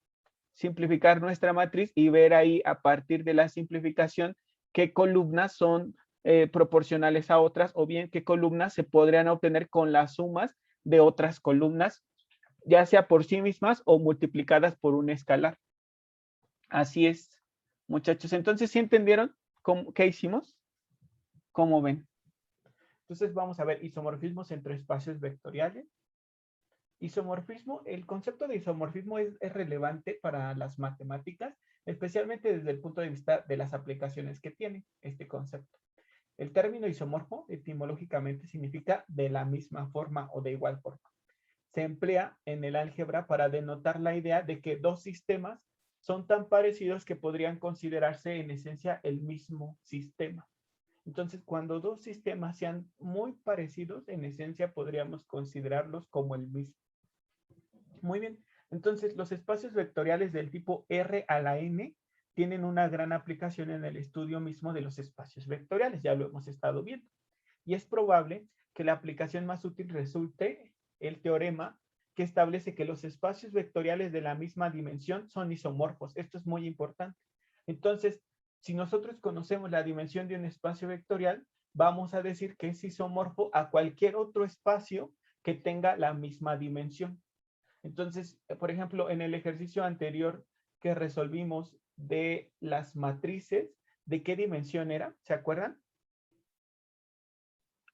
nuestra matriz y ver ahí a partir de la simplificación qué columnas son proporcionales a otras o bien qué columnas se podrían obtener con las sumas de otras columnas, ya sea por sí mismas o multiplicadas por un escalar. Así es, muchachos. Entonces, ¿sí entendieron qué hicimos? ¿Cómo ven? Entonces vamos a ver isomorfismos entre espacios vectoriales. Isomorfismo, el concepto de isomorfismo es relevante para las matemáticas, especialmente desde el punto de vista de las aplicaciones que tiene este concepto. El término isomorfo etimológicamente significa de la misma forma o de igual forma. Se emplea en el álgebra para denotar la idea de que dos sistemas son tan parecidos que podrían considerarse en esencia el mismo sistema. Entonces, cuando dos sistemas sean muy parecidos, en esencia podríamos considerarlos como el mismo. Muy bien. Entonces, los espacios vectoriales del tipo R a la N tienen una gran aplicación en el estudio mismo de los espacios vectoriales. Ya lo hemos estado viendo. Y es probable que la aplicación más útil resulte el teorema que establece que los espacios vectoriales de la misma dimensión son isomorfos. Esto es muy importante. Entonces, si nosotros conocemos la dimensión de un espacio vectorial, vamos a decir que es isomorfo a cualquier otro espacio que tenga la misma dimensión. Entonces, por ejemplo, en el ejercicio anterior que resolvimos de las matrices, ¿de qué dimensión era? ¿Se acuerdan?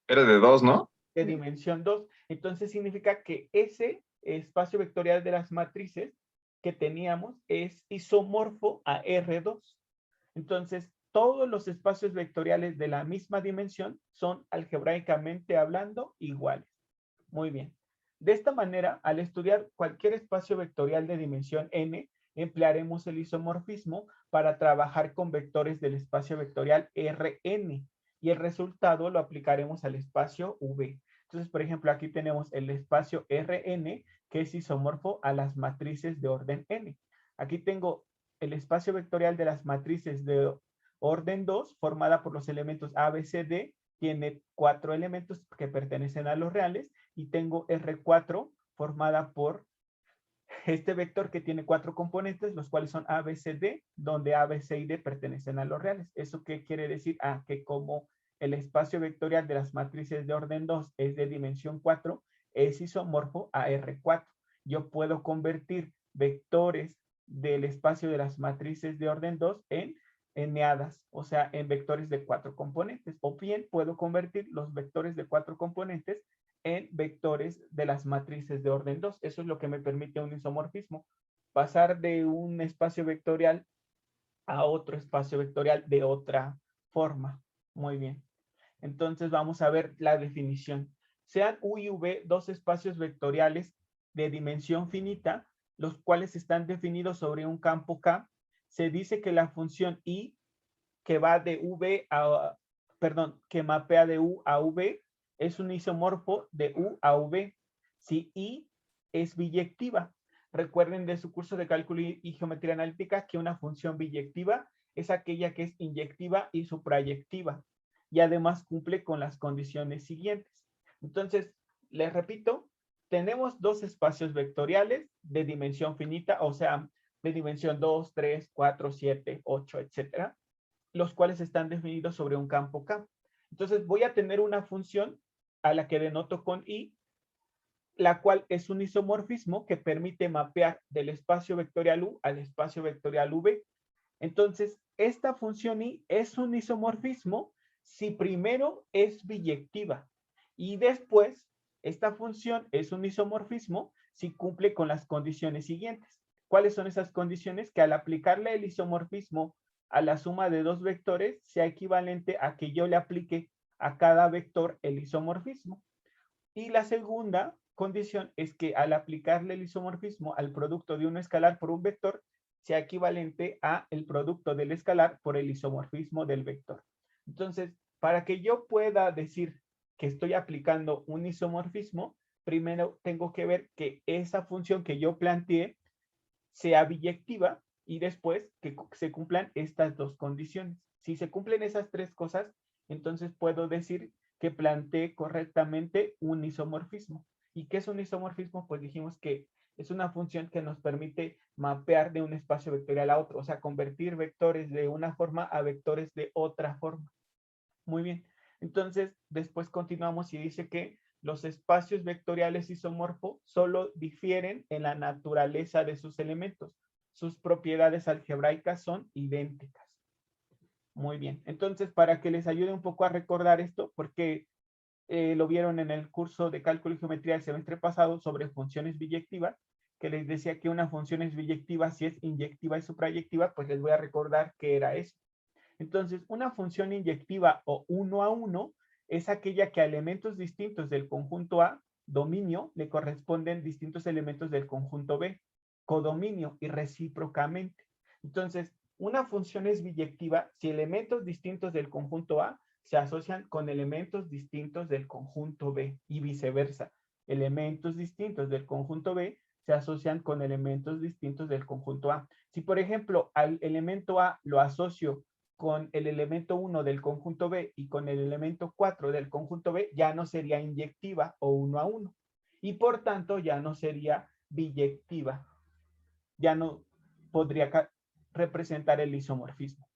Era de 2, ¿no? De dimensión 2. Entonces significa que ese espacio vectorial de las matrices que teníamos es isomorfo a R2. Entonces, todos los espacios vectoriales de la misma dimensión son algebraicamente hablando iguales. Muy bien. De esta manera, al estudiar cualquier espacio vectorial de dimensión n, emplearemos el isomorfismo para trabajar con vectores del espacio vectorial Rn y el resultado lo aplicaremos al espacio V. Entonces, por ejemplo, aquí tenemos el espacio Rn que es isomorfo a las matrices de orden n. Aquí tengo el espacio vectorial de las matrices de orden 2 formada por los elementos A, B, C, D. Tiene 4 elementos que pertenecen a los reales y tengo R4 formada por este vector que tiene 4 componentes, los cuales son A, B, C, D, donde A, B, C y D pertenecen a los reales. ¿Eso qué quiere decir? Que como el espacio vectorial de las matrices de orden 2 es de dimensión 4, es isomorfo a R4. Yo puedo convertir vectores del espacio de las matrices de orden 2 en eneadas, o sea, en vectores de 4 componentes. O bien puedo convertir los vectores de 4 componentes en vectores de las matrices de orden 2. Eso es lo que me permite un isomorfismo. Pasar de un espacio vectorial a otro espacio vectorial de otra forma. Muy bien. Entonces vamos a ver la definición. Sean U y V dos espacios vectoriales de dimensión finita, los cuales están definidos sobre un campo K. Se dice que la función I que va de V a, perdón, que mapea de U a V es un isomorfo de U a V. Si I es biyectiva. Recuerden de su curso de cálculo y geometría analítica que una función biyectiva es aquella que es inyectiva y suprayectiva y además cumple con las condiciones siguientes. Entonces, les repito, tenemos dos espacios vectoriales de dimensión finita, o sea, de dimensión 2, 3, 4, 7, 8, etcétera, los cuales están definidos sobre un campo K. Entonces, voy a tener una función a la que denoto con I, la cual es un isomorfismo que permite mapear del espacio vectorial U al espacio vectorial V. Entonces, esta función I es un isomorfismo si primero es biyectiva y después esta función es un isomorfismo si cumple con las condiciones siguientes. ¿Cuáles son esas condiciones? Que al aplicarle el isomorfismo a la suma de dos vectores sea equivalente a que yo le aplique a cada vector el isomorfismo. Y la segunda condición es que al aplicarle el isomorfismo al producto de un escalar por un vector sea equivalente a el producto del escalar por el isomorfismo del vector. Entonces, para que yo pueda decir que estoy aplicando un isomorfismo, primero tengo que ver que esa función que yo planteé sea biyectiva y después que se cumplan estas dos condiciones. Si se cumplen esas tres cosas, entonces puedo decir que planteé correctamente un isomorfismo. ¿Y qué es un isomorfismo? Pues dijimos que es una función que nos permite mapear de un espacio vectorial a otro, o sea, convertir vectores de una forma a vectores de otra forma. Muy bien. Entonces, después continuamos y dice que los espacios vectoriales isomorfos solo difieren en la naturaleza de sus elementos. Sus propiedades algebraicas son idénticas. Muy bien. Entonces, para que les ayude un poco a recordar esto, porque lo vieron en el curso de cálculo y geometría del semestre pasado sobre funciones biyectivas, que les decía que una función es biyectiva si es inyectiva y suprayectiva, pues les voy a recordar qué era eso. Entonces, una función inyectiva o 1 a 1 es aquella que a elementos distintos del conjunto A, dominio, le corresponden distintos elementos del conjunto B, codominio y recíprocamente. Entonces, una función es biyectiva si elementos distintos del conjunto A se asocian con elementos distintos del conjunto B y viceversa. Elementos distintos del conjunto B se asocian con elementos distintos del conjunto A. Si, por ejemplo, al elemento A lo asocio con el elemento 1 del conjunto B y con el elemento 4 del conjunto B, ya no sería inyectiva o 1 a 1. Y por tanto, ya no sería biyectiva. Ya no podría representar el isomorfismo.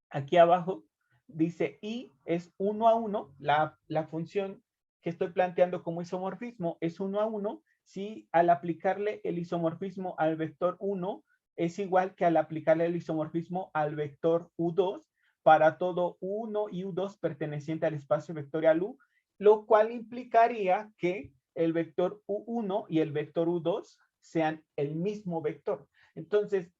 Aquí abajo dice I es 1 a 1. La función que estoy planteando como isomorfismo es 1 a 1 si al aplicarle el isomorfismo al vector 1 es igual que al aplicarle el isomorfismo al vector U2 para todo U1 y U2 perteneciente al espacio vectorial U, lo cual implicaría que el vector U1 y el vector U2 sean el mismo vector. Entonces,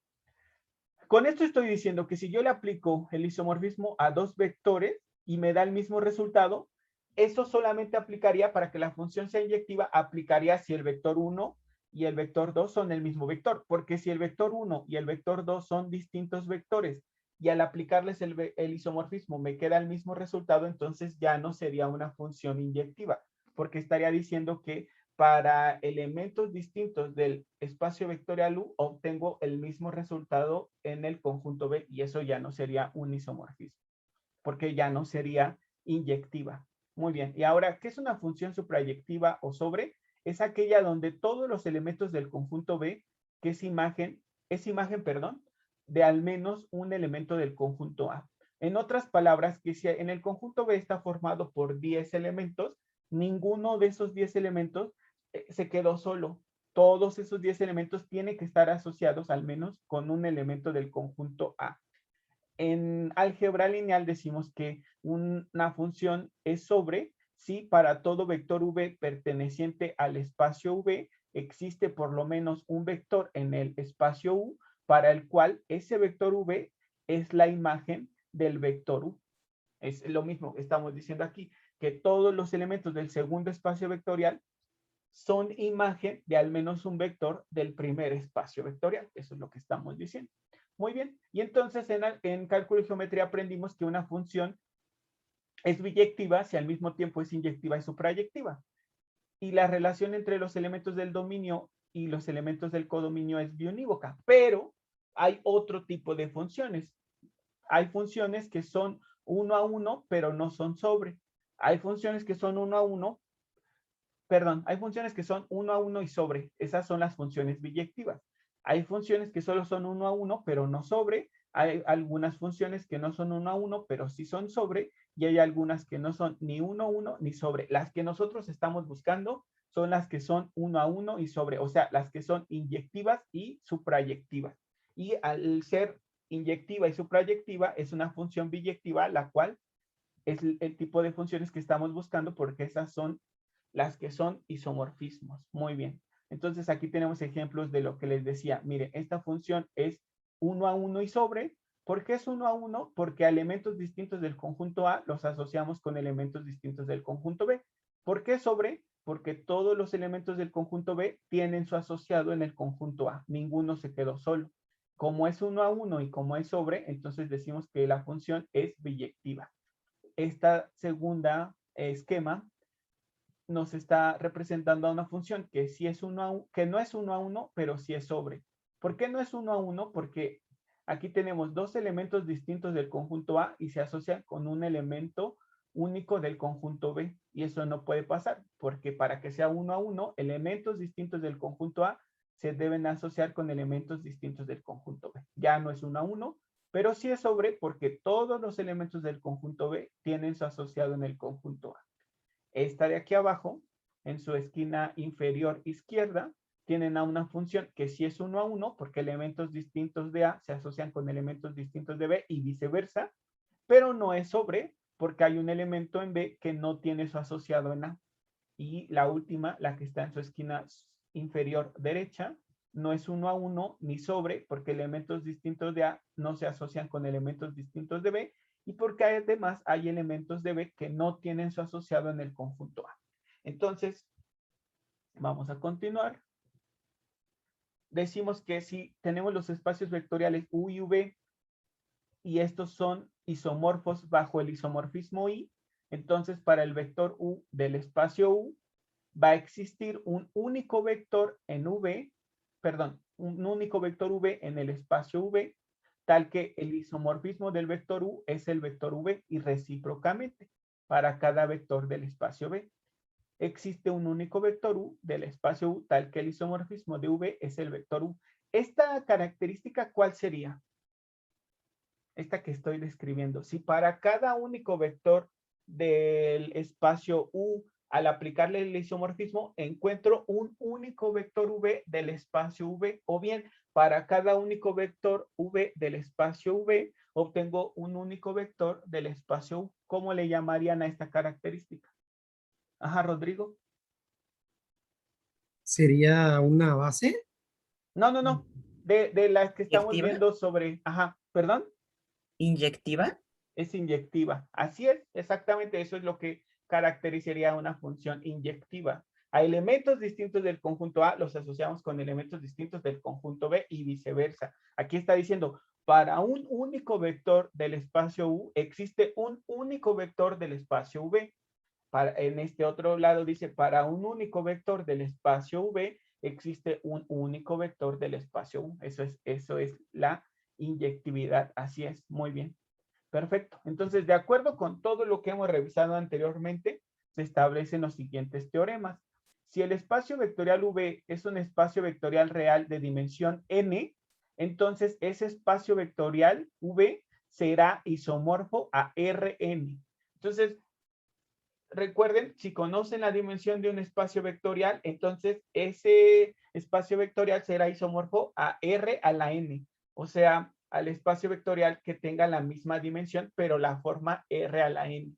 con esto estoy diciendo que si yo le aplico el isomorfismo a dos vectores y me da el mismo resultado, eso solamente aplicaría para que la función sea inyectiva, aplicaría si el vector 1 y el vector 2 son el mismo vector, porque si el vector 1 y el vector 2 son distintos vectores y al aplicarles el isomorfismo me queda el mismo resultado, entonces ya no sería una función inyectiva, porque estaría diciendo que para elementos distintos del espacio vectorial U obtengo el mismo resultado en el conjunto B y eso ya no sería un isomorfismo, porque ya no sería inyectiva. Muy bien, y ahora, ¿qué es una función suprayectiva o sobre? Es aquella donde todos los elementos del conjunto B, que es imagen, de al menos un elemento del conjunto A. En otras palabras, que si en el conjunto B está formado por 10 elementos, ninguno de esos 10 elementos se quedó solo. todos esos 10 elementos tienen que estar asociados al menos con un elemento del conjunto A. En álgebra lineal decimos que una función es sobre si para todo vector V perteneciente al espacio V existe por lo menos un vector en el espacio U para el cual ese vector V es la imagen del vector U. Es lo mismo que estamos diciendo aquí, que todos los elementos del segundo espacio vectorial son imagen de al menos un vector del primer espacio vectorial. Eso es lo que estamos diciendo. Muy bien. Y entonces en cálculo y geometría aprendimos que una función es biyectiva si al mismo tiempo es inyectiva y suprayectiva. Y la relación entre los elementos del dominio y los elementos del codominio es biunívoca. Pero hay otro tipo de funciones. Hay funciones que son 1 a 1, pero no son sobre. Hay funciones que son 1 a 1, perdón, hay funciones que son 1 a 1 y sobre. Esas son las funciones biyectivas. Hay funciones que solo son 1 a 1, pero no sobre. Hay algunas funciones que no son 1 a 1, pero sí son sobre. Y hay algunas que no son ni 1 a 1 ni sobre. Las que nosotros estamos buscando son las que son 1 a 1 y sobre. O sea, las que son inyectivas y suprayectivas. Y al ser inyectiva y suprayectiva es una función biyectiva, la cual es el tipo de funciones que estamos buscando porque esas son las que son isomorfismos. Muy bien. Entonces aquí tenemos ejemplos de lo que les decía. Mire, esta función es 1 a 1 y sobre. ¿Por qué es 1 a 1? Porque a elementos distintos del conjunto A los asociamos con elementos distintos del conjunto B. ¿Por qué sobre? Porque todos los elementos del conjunto B tienen su asociado en el conjunto A. Ninguno se quedó solo. Como es 1 a 1 y como es sobre, entonces decimos que la función es biyectiva. Esta segunda esquema nos está representando a una función que sí es 1 a 1, que no es 1 a 1, pero sí es sobre. ¿Por qué no es 1 a 1? Porque aquí tenemos dos elementos distintos del conjunto A y se asocian con un elemento único del conjunto B. Y eso no puede pasar, porque para que sea 1 a 1, elementos distintos del conjunto A se deben asociar con elementos distintos del conjunto B. Ya no es 1 a 1, pero sí es sobre porque todos los elementos del conjunto B tienen su asociado en el conjunto A. Esta de aquí abajo, en su esquina inferior izquierda, tienen a una función que sí es 1 a 1 porque elementos distintos de A se asocian con elementos distintos de B y viceversa, pero no es sobre porque hay un elemento en B que no tiene su asociado en A. Y la última, la que está en su esquina inferior derecha, no es 1 a 1 ni sobre porque elementos distintos de A no se asocian con elementos distintos de B y porque además hay elementos de B que no tienen su asociado en el conjunto A. Entonces, vamos a continuar. Decimos que si tenemos los espacios vectoriales U y V y estos son isomorfos bajo el isomorfismo I, entonces para el vector U del espacio U va a existir un único vector en V, perdón, un único vector V en el espacio V, tal que el isomorfismo del vector U es el vector V y recíprocamente para cada vector del espacio V. Existe un único vector U del espacio U, tal que el isomorfismo de V es el vector U. Esta característica, ¿cuál sería? Esta que estoy describiendo. Si para cada único vector del espacio U, al aplicarle el isomorfismo, encuentro un único vector V del espacio V, o bien para cada único vector V del espacio V, obtengo un único vector del espacio U. ¿Cómo le llamarían a esta característica? Ajá, Rodrigo. ¿Sería una base? No, no, no. De las que estamos ¿Inyectiva? viendo sobre, ajá, perdón. ¿Inyectiva? Es inyectiva. Así es, exactamente eso es lo que caracterizaría una función inyectiva. A elementos distintos del conjunto A los asociamos con elementos distintos del conjunto B y viceversa. Aquí está diciendo, para un único vector del espacio U existe un único vector del espacio V. En este otro lado dice, para un único vector del espacio V existe un único vector del espacio U. Eso es la inyectividad. Así es, muy bien. Perfecto. Entonces, de acuerdo con todo lo que hemos revisado anteriormente, se establecen los siguientes teoremas. Si el espacio vectorial V es un espacio vectorial real de dimensión n, entonces ese espacio vectorial V será isomorfo a Rn. Entonces, recuerden, si conocen la dimensión de un espacio vectorial, entonces ese espacio vectorial será isomorfo a R a la N, o sea, al espacio vectorial que tenga la misma dimensión, pero la forma R a la N.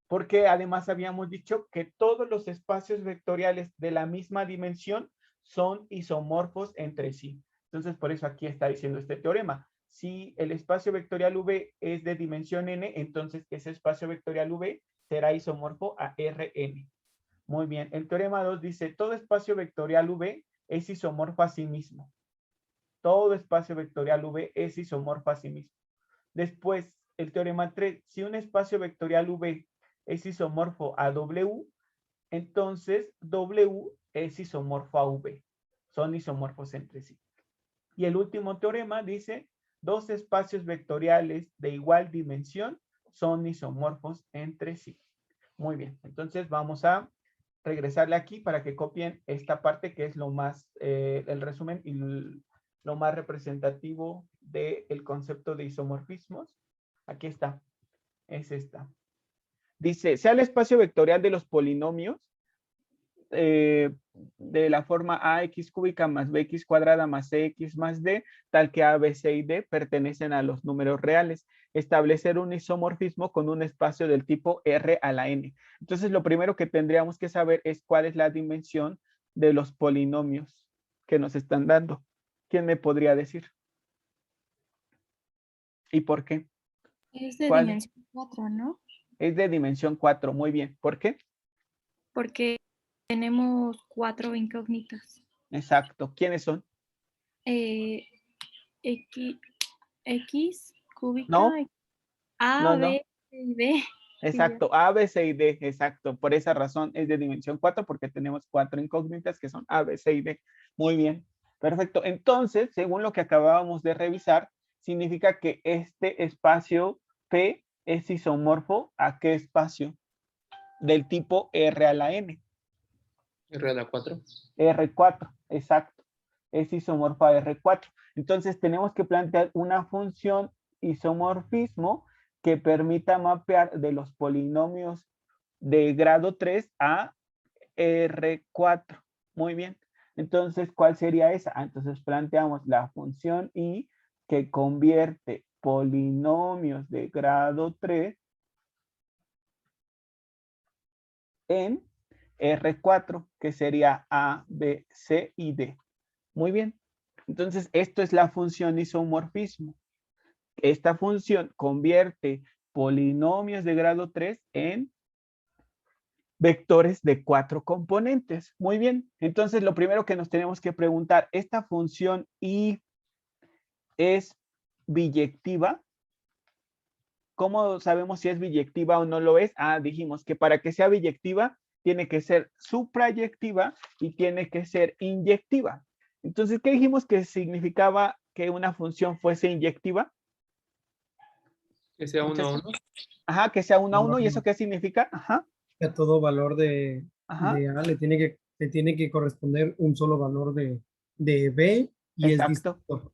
Porque además habíamos dicho que todos los espacios vectoriales de la misma dimensión son isomorfos entre sí. Entonces, por eso aquí está diciendo este teorema. Si el espacio vectorial V es de dimensión n, entonces ese espacio vectorial V será isomorfo a Rn. Muy bien. El teorema 2 dice, todo espacio vectorial V es isomorfo a sí mismo. Todo espacio vectorial V es isomorfo a sí mismo. Después, el teorema 3, si un espacio vectorial V es isomorfo a W, entonces W es isomorfo a V. Son isomorfos entre sí. Y el último teorema dice, dos espacios vectoriales de igual dimensión son isomorfos entre sí. Muy bien, entonces vamos a regresarle aquí para que copien esta parte que es lo más, el resumen y lo más representativo del concepto de isomorfismos. Aquí está, es esta. Dice, sea el espacio vectorial de los polinomios de la forma ax cúbica más bx cuadrada más cx más d, tal que a, b, c y d pertenecen a los números reales. Establecer un isomorfismo con un espacio del tipo R a la n. Entonces, lo primero que tendríamos que saber es cuál es la dimensión de los polinomios que nos están dando. ¿Quién me podría decir? ¿Y por qué? Es de ¿Cuál? dimensión 4, ¿no? Es de dimensión 4, muy bien. ¿Por qué? Porque tenemos 4 incógnitas. Exacto. ¿Quiénes son? X cúbica, No. A, No, no. B, y D. Exacto, A, B, C y D, exacto. Por esa razón es de dimensión 4 porque tenemos 4 incógnitas que son A, B, C y D. Muy bien, perfecto. Entonces, según lo que acabábamos de revisar, significa que este espacio P es isomorfo ¿a qué espacio? Del tipo R a la N. R a la 4. R4, exacto. Es isomorfo a R4. Entonces, tenemos que plantear una función isomorfismo que permita mapear de los polinomios de grado 3 a R4. Muy bien. Entonces, ¿cuál sería esa? Entonces, planteamos la función I que convierte polinomios de grado 3 en R4, que sería A, B, C y D. Muy bien. Entonces, esto es la función isomorfismo. Esta función convierte polinomios de grado 3 en vectores de 4 componentes. Muy bien. Entonces, lo primero que nos tenemos que preguntar, ¿esta función I es biyectiva? ¿Cómo sabemos si es biyectiva o no lo es? Ah, dijimos que para que sea biyectiva, tiene que ser suprayectiva y tiene que ser inyectiva. Entonces, ¿qué dijimos que significaba que una función fuese inyectiva? Que sea 1 a 1. Ajá, que sea 1 a 1. ¿Y eso qué significa? Ajá. Que a todo valor de A le tiene que corresponder un solo valor de B y es distinto.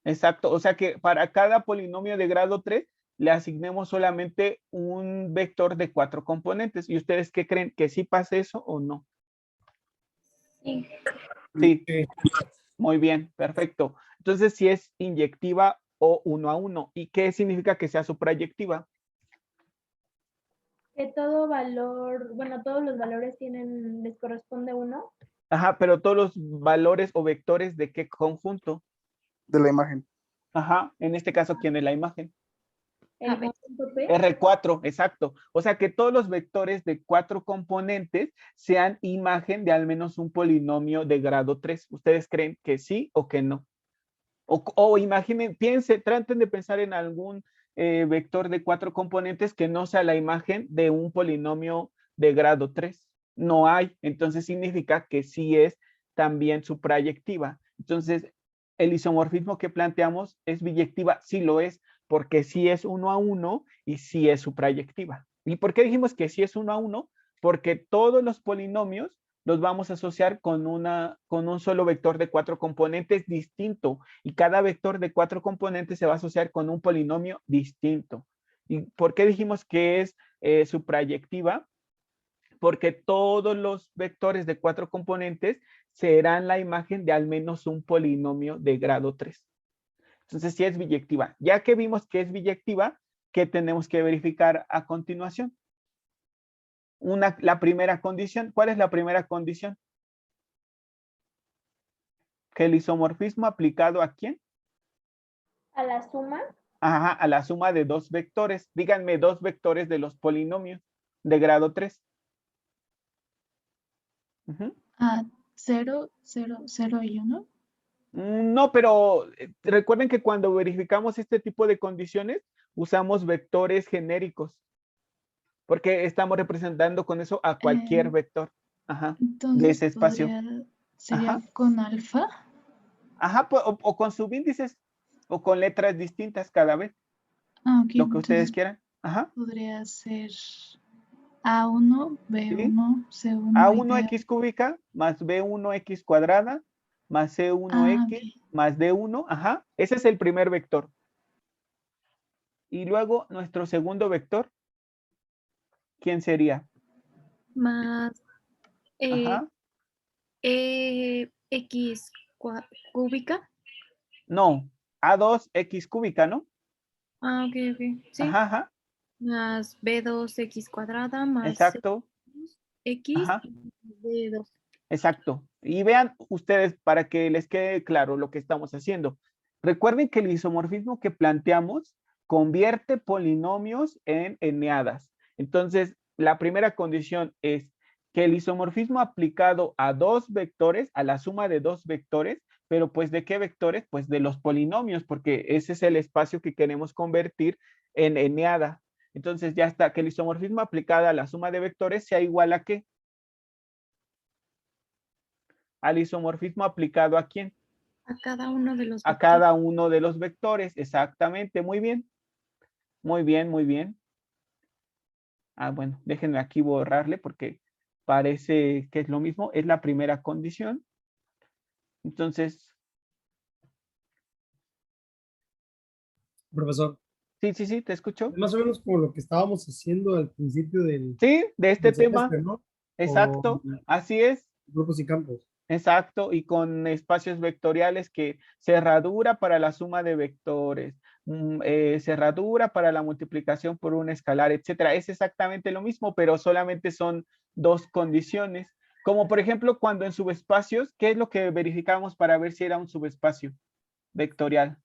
Exacto. O sea que para cada polinomio de grado 3 le asignemos solamente un vector de 4 componentes. ¿Y ustedes qué creen? ¿Que sí pasa eso o no? Sí. Sí. Muy bien, perfecto. Entonces, si es inyectiva o 1 a 1. ¿Y qué significa que sea suprayectiva? Que todo valor, bueno, todos los valores les corresponde 1. Ajá, pero todos los valores o vectores ¿de qué conjunto? De la imagen. Ajá, en este caso, ¿quién es la imagen? El conjunto P. R4, exacto. O sea que todos los vectores de 4 componentes sean imagen de al menos un polinomio de grado 3. ¿Ustedes creen que sí o que no? O imaginen, traten de pensar en algún vector de 4 componentes que no sea la imagen de un polinomio de grado 3. No hay, entonces significa que sí es también suprayectiva. Entonces, el isomorfismo que planteamos es biyectiva, sí lo es, porque sí es 1 a 1 y sí es suprayectiva. ¿Y por qué dijimos que sí es 1 a 1? Porque todos los polinomios los vamos a asociar con un solo vector de 4 componentes distinto, y cada vector de 4 componentes se va a asociar con un polinomio distinto. ¿Y por qué dijimos que es suprayectiva? porque todos los vectores de 4 componentes serán la imagen de al menos un polinomio de grado 3. Entonces, sí es biyectiva. Ya que vimos que es biyectiva, ¿qué tenemos que verificar a continuación? La primera condición. ¿Cuál es la primera condición? Que el isomorfismo aplicado ¿a quién? A la suma. Ajá, a la suma de 2 vectores. Díganme 2 vectores de los polinomios de grado 3. 0, 0, 0 y 1. No, pero recuerden que cuando verificamos este tipo de condiciones, usamos vectores genéricos, porque estamos representando con eso a cualquier vector. Ajá, Entonces, de ese espacio. ¿sería Ajá. con alfa? Ajá, o con subíndices, o con letras distintas cada vez. Ok, Lo que ustedes entonces quieran. Ajá. podría ser A1, B1, C1 y A1 D. x cúbica más B1 x cuadrada más C1x más D1. Ajá, ese es el primer vector. Y luego nuestro segundo vector, ¿quién sería? Más Ajá. X cúbica. No, A2x cúbica, ¿no? Ok, ok. Sí. Ajá, ajá. Más B2x cuadrada más Exacto. X Ajá. B2. Exacto. Y vean ustedes para que les quede claro lo que estamos haciendo. Recuerden que el isomorfismo que planteamos convierte polinomios en eneadas. Entonces, la primera condición es que el isomorfismo aplicado a 2 vectores, a la suma de 2 vectores, pero pues ¿de qué vectores? Pues de los polinomios, porque ese es el espacio que queremos convertir en eneada. Entonces ya está, que el isomorfismo aplicado a la suma de vectores sea igual a ¿qué? Al isomorfismo aplicado ¿a quién? A cada uno de los A vectores. cada uno de los vectores, exactamente, muy bien. Muy bien, muy bien. Bueno, déjenme aquí borrarle porque parece que es lo mismo, es la primera condición. Entonces. Profesor. Sí, te escucho. Más o menos como lo que estábamos haciendo al principio del... Sí, de este tema. semestre, ¿no? Exacto, Con así es. grupos y campos. Exacto, y con espacios vectoriales que cerradura para la suma de vectores, cerradura para la multiplicación por un escalar, etcétera. Es exactamente lo mismo, pero solamente son 2 condiciones. Como por ejemplo, cuando en subespacios, ¿qué es lo que verificamos para ver si era un subespacio vectorial?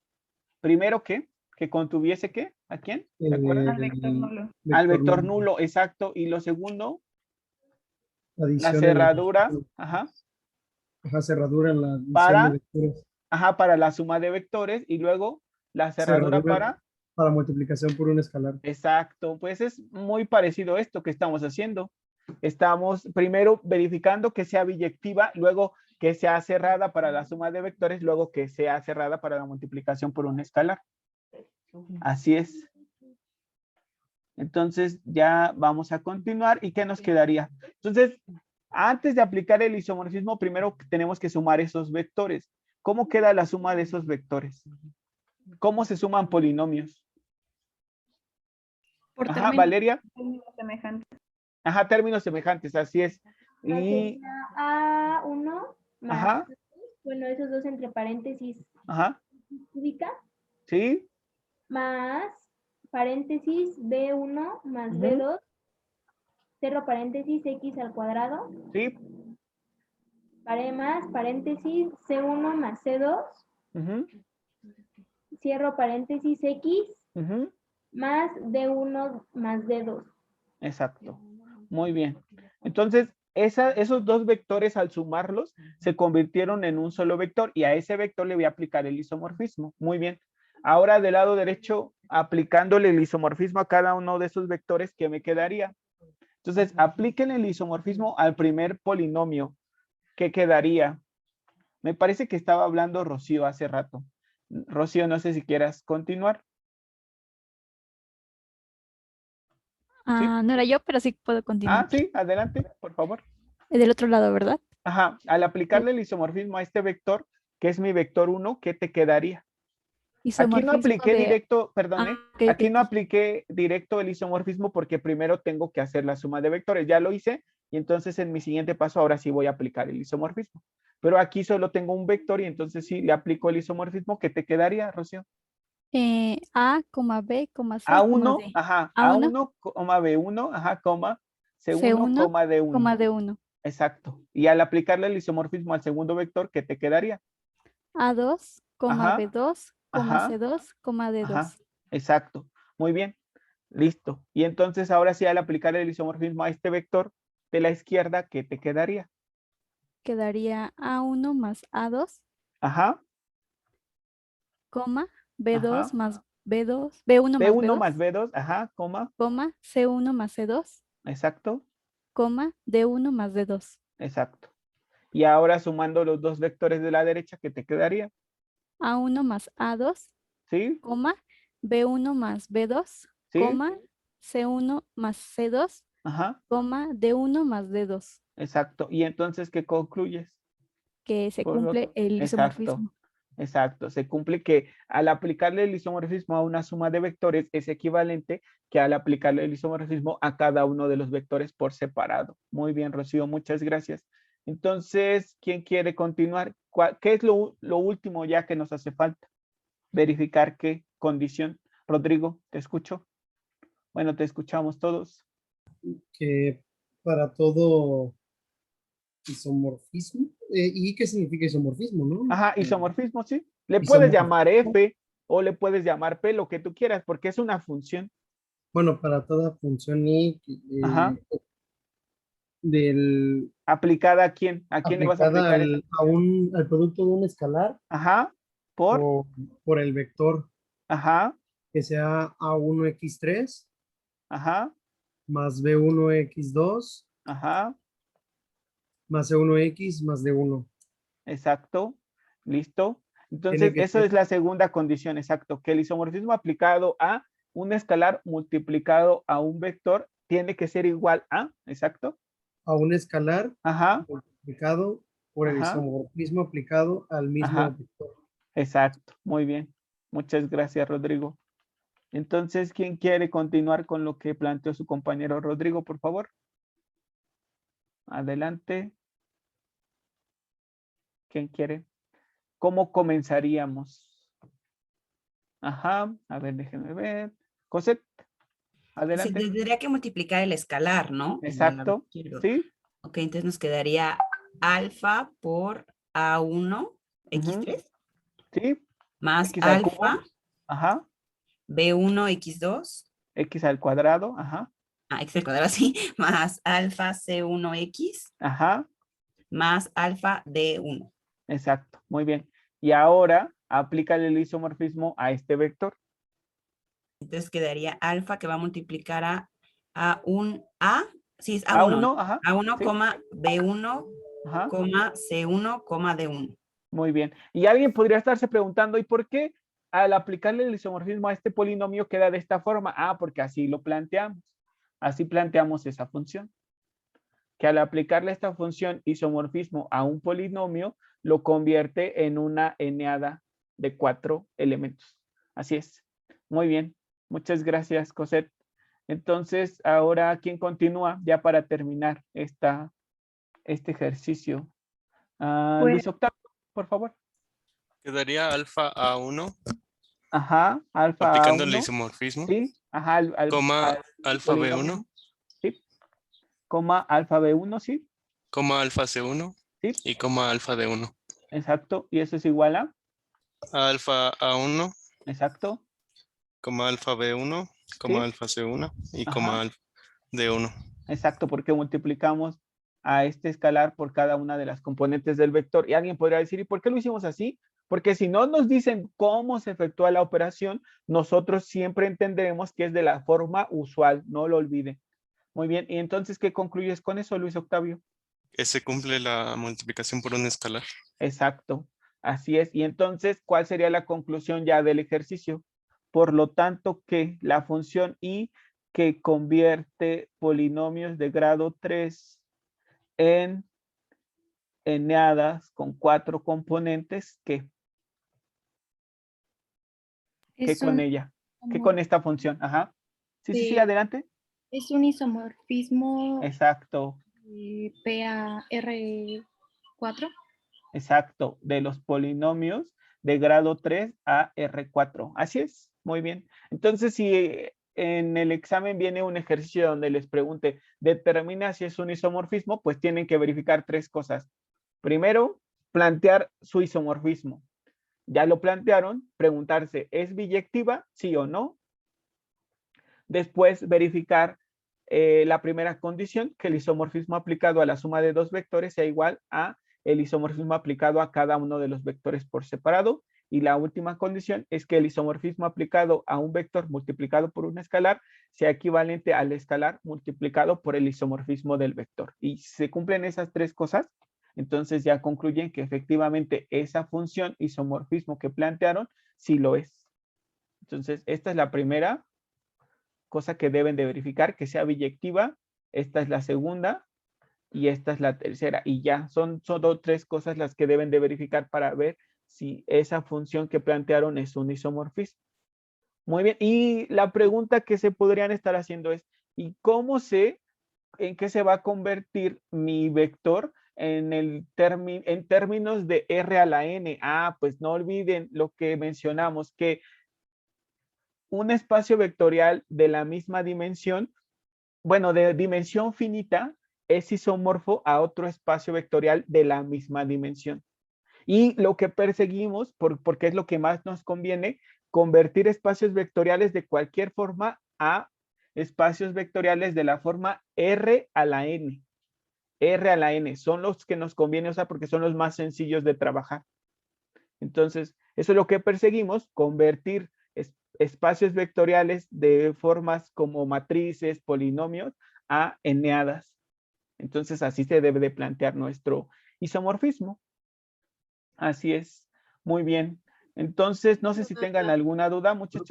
Primero, ¿qué? Que contuviese ¿qué? ¿A quién? ¿Se acuerdan? Al vector nulo. Al vector nulo, exacto. Y lo segundo, la Adición cerradura, ajá. Ajá, cerradura en la adición Para, de vectores. ajá, para la suma de vectores y luego la cerradura para multiplicación por un escalar. Exacto, pues es muy parecido a esto que estamos haciendo. Estamos primero verificando que sea biyectiva, luego que sea cerrada para la suma de vectores, luego que sea cerrada para la multiplicación por un escalar. Así es. Entonces ya vamos a continuar. ¿Y qué nos quedaría? Entonces, antes de aplicar el isomorfismo, primero tenemos que sumar esos vectores. ¿Cómo queda la suma de esos vectores? ¿Cómo se suman polinomios? Por Ajá, Valeria. Términos semejantes. Ajá, términos semejantes, así es. Y A1 más, ajá. Bueno, esos dos entre paréntesis. Ajá. Cúbica. Sí. Más paréntesis B1 más B2. Cerro paréntesis X al cuadrado. Sí. Más paréntesis C1 más C2. Cierro paréntesis X. Más D1 más D2. Exacto. Muy bien. Entonces, esos 2 vectores al sumarlos se convirtieron en un solo vector y a ese vector le voy a aplicar el isomorfismo. Muy bien. Ahora del lado derecho, aplicándole el isomorfismo a cada uno de esos vectores, ¿qué me quedaría? Entonces, apliquen el isomorfismo al primer polinomio. ¿Qué quedaría? Me parece que estaba hablando Rocío hace rato. Rocío, no sé si quieras continuar. No era yo, pero sí puedo continuar. Sí, adelante, por favor. Del otro lado, ¿verdad? Ajá, al aplicarle el isomorfismo a este vector, que es mi vector 1, ¿qué te quedaría? Aquí no apliqué directo, perdón, aquí no apliqué directo el isomorfismo porque primero tengo que hacer la suma de vectores. Ya lo hice Y entonces en mi siguiente paso ahora sí voy a aplicar el isomorfismo. Pero aquí solo tengo un vector y entonces sí le aplico el isomorfismo. ¿Qué te quedaría, Rocío? A, B, C, A1, D. ajá, A1, A1, B1, ajá, coma, C1, C1, D1. D1. Exacto. Y al aplicarle el isomorfismo al segundo vector, ¿qué te quedaría? A2, Ajá, B2, ajá, C2, ajá, D2. exacto. Muy bien, listo. Y entonces ahora sí al aplicar el isomorfismo a este vector de la izquierda, ¿qué te quedaría? Quedaría A1 más A2, Ajá, B2 ajá. más B2, B1 más B1 más B2, B2, ajá, coma, C1 más C2, exacto, D1 más D2. exacto. Y ahora sumando los dos vectores de la derecha, ¿qué te quedaría? A1 más A2, ¿Sí? B1 más B2, ¿Sí? C1 más C2, Ajá, D1 más D2, exacto. Y entonces, ¿qué concluyes? que se Por cumple otro. el Exacto, isomorfismo. exacto. Se cumple que al aplicarle el isomorfismo a una suma de vectores es equivalente que al aplicarle el isomorfismo a cada uno de los vectores por separado. Muy bien, Rocío, muchas gracias. Entonces, ¿quién quiere continuar? ¿Qué es lo último ya que nos hace falta? Verificar qué condición. Rodrigo, te escucho. Bueno, te escuchamos todos. Que para todo isomorfismo, ¿y qué significa isomorfismo, no? Ajá, isomorfismo, sí. Le puedes llamar Isomorfismo, F o le puedes llamar P, lo que tú quieras, porque es una función. bueno, para toda función y Ajá. del ¿Aplicada a quién? ¿A quién le vas a aplicada aplicar esa? al producto de un escalar Ajá. ¿Por? por el vector Ajá. que sea A1x3 Ajá. más B1x2 Ajá. más C1x más D1. Exacto. Listo. Tiene Entonces, que eso ser es la segunda condición, exacto. Que el isomorfismo aplicado a un escalar multiplicado a un vector tiene que ser igual a, exacto. a un escalar Ajá. multiplicado por el Ajá. isomorfismo aplicado al mismo Ajá. vector. Exacto. Muy bien. Muchas gracias, Rodrigo. Entonces, ¿quién quiere continuar con lo que planteó su compañero Rodrigo, por favor? Adelante. ¿Quién quiere? ¿Cómo comenzaríamos? Ajá, a ver, déjenme ver. Cosette, Se adelante. tendría que multiplicar el escalar, ¿no? En el lado Exacto, izquierdo. ¿sí? Ok, entonces nos quedaría alfa por A1, X3, Sí, más X al cubo, alfa, ajá, B1, X2, X al cuadrado, ajá, X al cuadrado, sí, más alfa C1X, ajá, más alfa D1. exacto, muy bien. Y ahora, aplícale el isomorfismo a este vector. Entonces quedaría alfa que va a multiplicar a un A, sí, es A1, A1, ajá, A1, sí, B1, ajá. C1, D1. Muy bien. Y alguien podría estarse preguntando, ¿y por qué al aplicarle el isomorfismo a este polinomio queda de esta forma? Ah, porque así lo planteamos. Así planteamos esa función. Que al aplicarle esta función isomorfismo a un polinomio, lo convierte en una eneada de 4 elementos. Así es. Muy bien. Muchas gracias, Cosette. Entonces, ahora, ¿quién continúa ya para terminar este ejercicio? Pues, Luis Octavio, por favor. Quedaría alfa A1, Ajá, alfa aplicando el A1, isomorfismo, sí, ajá, coma al alfa polinomio, B1, sí, coma alfa B1, sí, coma alfa C1 sí, y coma alfa D1. exacto, y eso es igual a, Alfa A1, exacto, coma alfa B1, coma sí, alfa C1 y coma ajá, alfa D1. exacto, porque multiplicamos a este escalar por cada una de las componentes del vector. Y alguien podría decir, ¿y por qué lo hicimos así? Porque si no nos dicen cómo se efectúa la operación, nosotros siempre entenderemos que es de la forma usual, no lo olviden. Muy bien, y entonces, ¿qué concluyes con eso, Luis Octavio? Que se cumple la multiplicación por un escalar. Exacto, así es. Y entonces, ¿cuál sería la conclusión ya del ejercicio? Por lo tanto, que la función y que convierte polinomios de grado 3 en eneadas con 4 componentes, ¿qué Es con un ella? ¿Qué con esta función? Ajá. Sí, isomorfismo, adelante. es un isomorfismo Exacto. P a R4. Exacto, de los polinomios de grado 3 a R4. Así es, muy bien. Entonces, si en el examen viene un ejercicio donde les pregunte, determina si es un isomorfismo, pues tienen que verificar 3 cosas. Primero, plantear su isomorfismo. Ya lo plantearon, preguntarse, ¿es biyectiva? Sí o no. Después, verificar la primera condición, que el isomorfismo aplicado a la suma de 2 vectores sea igual a el isomorfismo aplicado a cada uno de los vectores por separado. Y la última condición es que el isomorfismo aplicado a un vector multiplicado por un escalar sea equivalente al escalar multiplicado por el isomorfismo del vector. Y si se cumplen esas 3 cosas, entonces ya concluyen que efectivamente esa función isomorfismo que plantearon sí lo es. Entonces, esta es la primera cosa que deben de verificar, que sea biyectiva. Esta es la segunda y esta es la tercera. Y ya, son solo 3 cosas las que deben de verificar para ver si esa función que plantearon es un isomorfismo. Muy bien, y la pregunta que se podrían estar haciendo es, ¿y cómo sé en qué se va a convertir mi vector en términos de R a la N? Ah, pues no olviden lo que mencionamos, que un espacio vectorial de la misma dimensión, bueno, de dimensión finita, es isomorfo a otro espacio vectorial de la misma dimensión. Y lo que perseguimos, porque es lo que más nos conviene, convertir espacios vectoriales de cualquier forma a espacios vectoriales de la forma R a la N. R a la N son los que nos conviene usar porque son los más sencillos de trabajar. Entonces, eso es lo que perseguimos, convertir espacios vectoriales de formas como matrices, polinomios, a eneadas. Entonces, así se debe de plantear nuestro isomorfismo. Así es. Muy bien. Entonces, no sé si tengan alguna duda, muchachos.